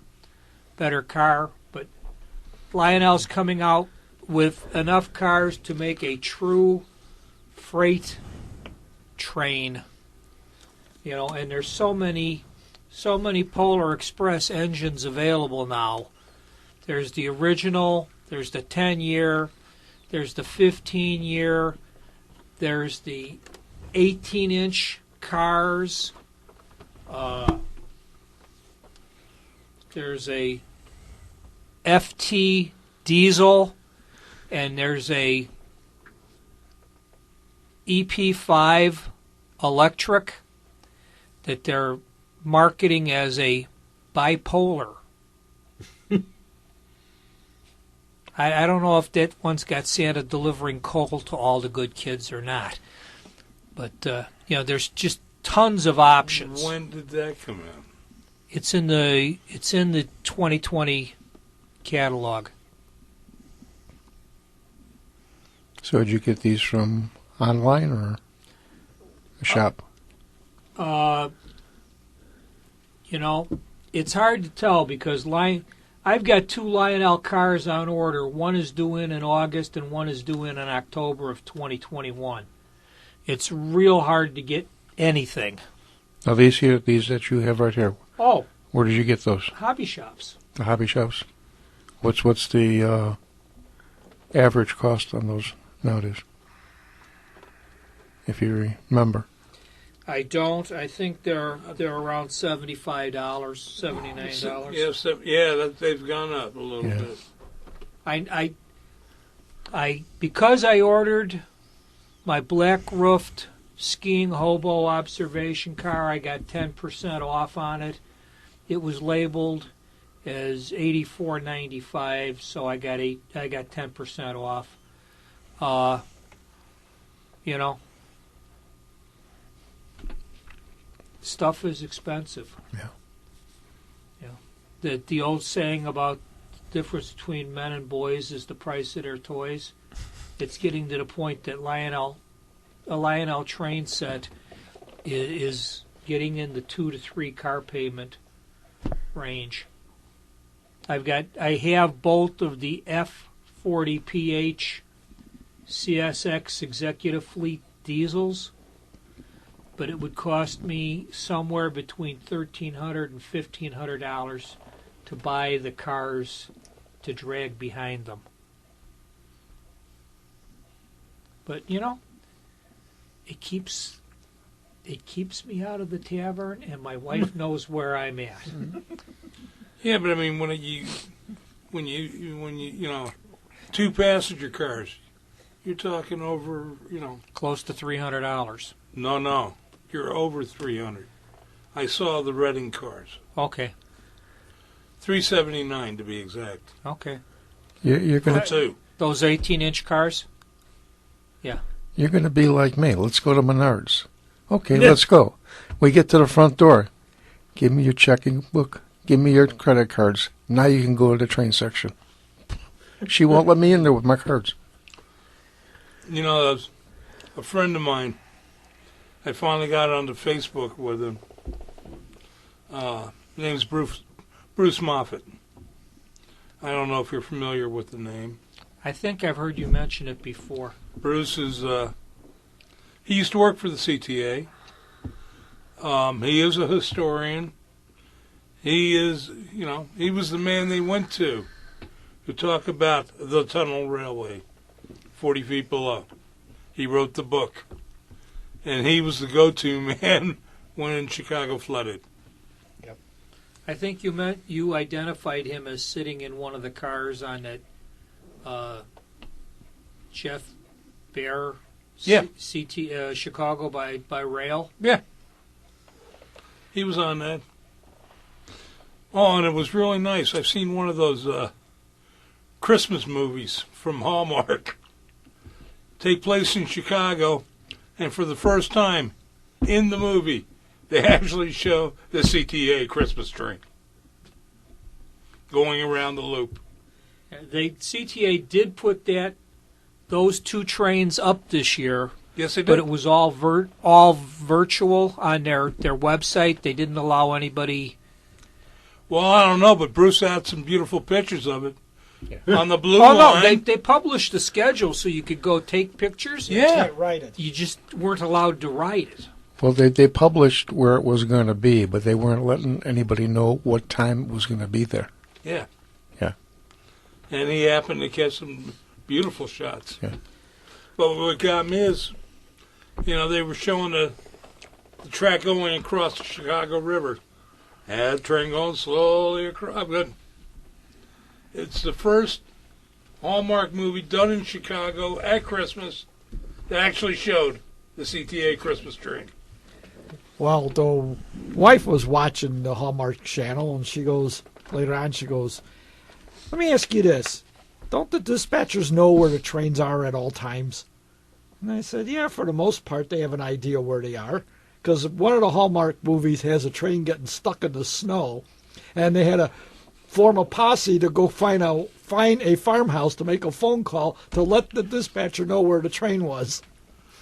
car. But Lionel's coming out with enough cars to make a true freight train. You know, and there's so many Polar Express engines available now. There's the original, there's the 10-year, there's the 15-year, there's the 18-inch cars. There's a FT diesel, and there's a EP5 electric that they're marketing as a bipolar. I don't know if that one's got Santa delivering coal to all the good kids or not. But, there's just tons of options. When did that come out? It's in the 2020 catalog. So did you get these from online or a shop? It's hard to tell because I've got 2 Lionel cars on order. One is due in August and one is due in October of 2021. It's real hard to get anything. Now these that you have right here. Oh, Where did you get those? hobby shops. The hobby shops. What's the average cost on those nowadays? If you remember. I don't. I think they're around $75, $79. They've gone up a little bit. I because I ordered my black roofed skiing hobo observation car, I got 10% off on it. It was labeled as $84.95, so I got 10% off. Stuff is expensive. Yeah. The old saying about the difference between men and boys is the price of their toys. It's getting to the point that a Lionel train set is getting in the 2 to 3 car payment range. I have both of the F40PH CSX Executive Fleet diesels, but it would cost me somewhere between $1,300 and $1,500 to buy the cars to drag behind them. But it keeps me out of the tavern, and my wife knows where I'm at. Yeah, but I mean, when you 2 passenger cars, you're talking over, Close to $300. No, you're over 300. I saw the Reading cars, Okay. $379 to be exact. Okay. You're For gonna 2. Those 18-inch cars? You're gonna be like me. Let's go to Menards. Okay, let's go. We get to the front door. Give me your checking book. Give me your credit cards. Now you can go to the train section. She won't let me in there with my cards. A friend of mine, I finally got onto Facebook with him. His name's Bruce Moffat. I don't know if you're familiar with the name. I think I've heard you mention it before. Bruce is, he used to work for the CTA. He is a historian. He is, he was the man they went to talk about the tunnel railway, 40 feet below. He wrote the book. And he was the go-to man when Chicago flooded. Yep. I think you identified him as sitting in one of the cars on that Jeff Bear Chicago by rail. Yeah. He was on that. Oh, and it was really nice. I've seen one of those Christmas movies from Hallmark take place in Chicago, and for the first time in the movie, they actually show the CTA Christmas tree. going around the loop. The CTA did put those 2 trains up this year. Yes, they did. But it was all virtual on their website. They didn't allow anybody. Well, I don't know, but Bruce had some beautiful pictures of it on the blue Oh line. no, they published the schedule so you could go take pictures. Yeah, Can't write it. You just weren't allowed to write it. Well, they published where it was going to be, but they weren't letting anybody know what time it was going to be there. yeah, Yeah. and he happened to catch some beautiful shots. Yeah. But what got me is, they were showing the track going across the Chicago River. Had the train going slowly across. But it's the first Hallmark movie done in Chicago at Christmas that actually showed the CTA Christmas train. Well, the wife was watching the Hallmark channel, and later on, she goes, let me ask you this. Don't the dispatchers know where the trains are at all times? And I said, yeah, for the most part, they have an idea where they are. Because one of the Hallmark movies has a train getting stuck in the snow, and they had to form a posse to go find a farmhouse to make a phone call to let the dispatcher know where the train was.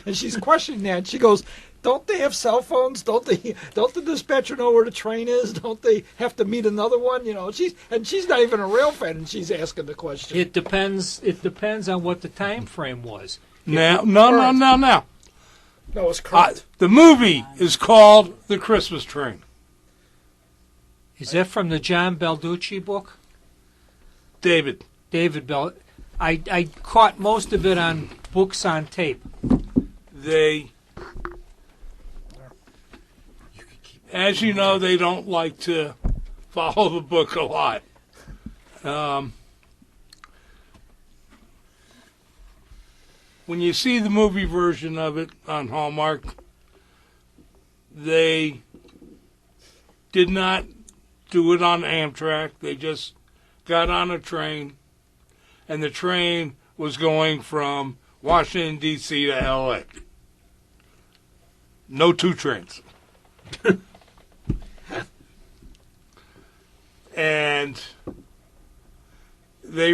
And she's questioning that. And she goes, don't they have cell phones? Don't the dispatcher know where the train is? Don't they have to meet another one? She's not even a rail fan, and she's asking the question. It depends on what the time frame was. No. No, it's correct. The movie is called The Christmas Train. Is that from the John Balducci book? David Bell. I caught most of it on books on tape. As you know, they don't like to follow the book a lot. When you see the movie version of it on Hallmark, they did not do it on Amtrak. They just got on a train, and the train was going from Washington, D.C. to L.A. No 2 trains. And they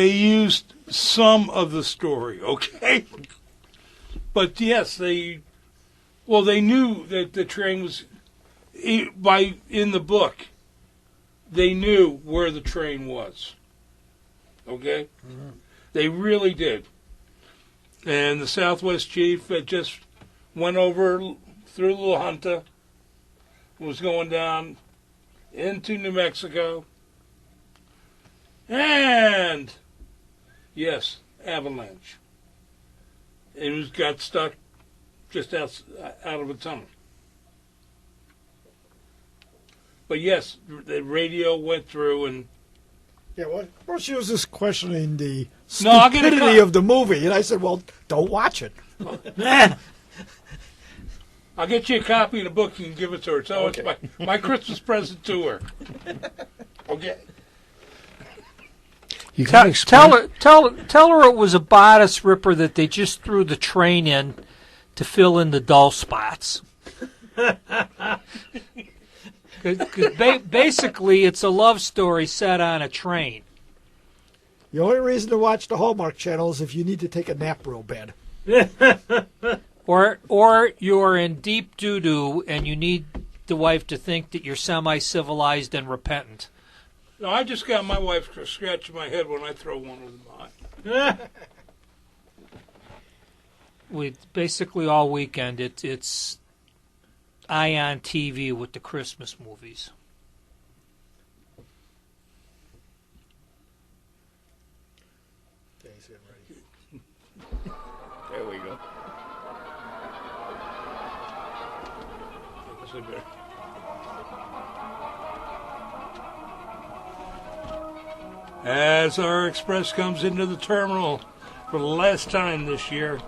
used some of the story, okay? But yes, they knew that the train was, in the book, they knew where the train was, okay? Mm-hmm. They really did. And the Southwest chief had just went over through La Junta, was going down into New Mexico, and yes, avalanche. It got stuck just out of a tunnel. But yes, the radio went through and. Yeah, well, she was just questioning the stupidity of the movie, and I said, well, don't watch it. I'll get you a copy of the book. You can give it to her. So okay. It's my Christmas present to her. Okay. You tell her it was a bodice ripper that they just threw the train in to fill in the dull spots. Because basically, it's a love story set on a train. The only reason to watch the Hallmark Channel is if you need to take a nap real bad. Or you're in deep doo-doo and you need the wife to think that you're semi-civilized and repentant. No, I just got my wife scratching my head when I throw one of them on. Basically all weekend, it's eye on TV with the Christmas movies. There we go. As our express comes into the terminal for the last time this year,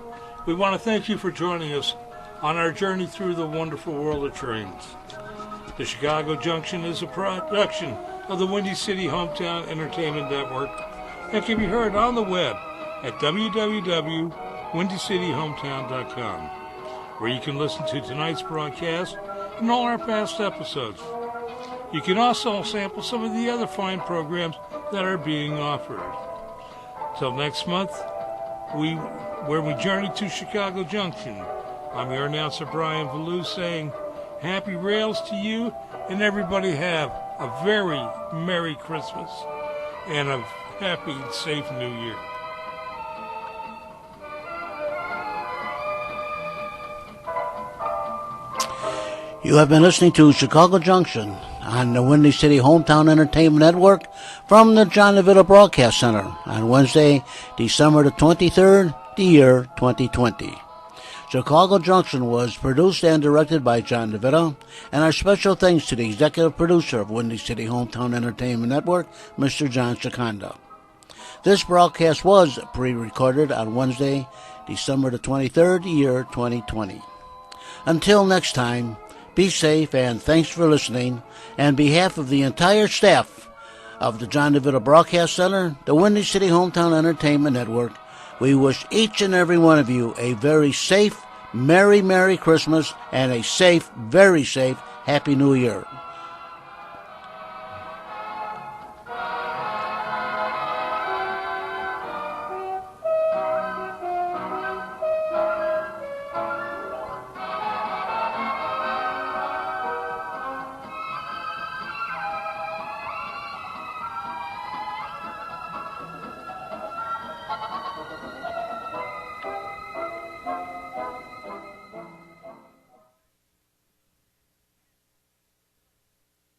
we want to thank you for joining us on our journey through the wonderful world of trains. The Chicago Junction is a production of the Windy City Hometown Entertainment Network and can be heard on the web at www.windycityhometown.com, where you can listen to tonight's broadcast and all our past episodes. You can also sample some of the other fine programs that are being offered. Till next month, where we journey to Chicago Junction. I'm your announcer, Brian Valou, saying happy rails to you, and everybody have a very Merry Christmas and a happy and safe New Year. You have been listening to Chicago Junction on the Windy City Hometown Entertainment Network from the John DeVito Broadcast Center on Wednesday, December the 23rd, the year 2020. Chicago Junction was produced and directed by John DeVito, and our special thanks to the executive producer of Windy City Hometown Entertainment Network, Mr. John Chikanda. This broadcast was pre-recorded on Wednesday, December the 23rd, the year 2020. Until next time, be safe, and thanks for listening. On behalf of the entire staff of the John DeVito Broadcast Center, the Windy City Hometown Entertainment Network, we wish each and every one of you a very safe, Merry Christmas and a safe, very safe, Happy New Year.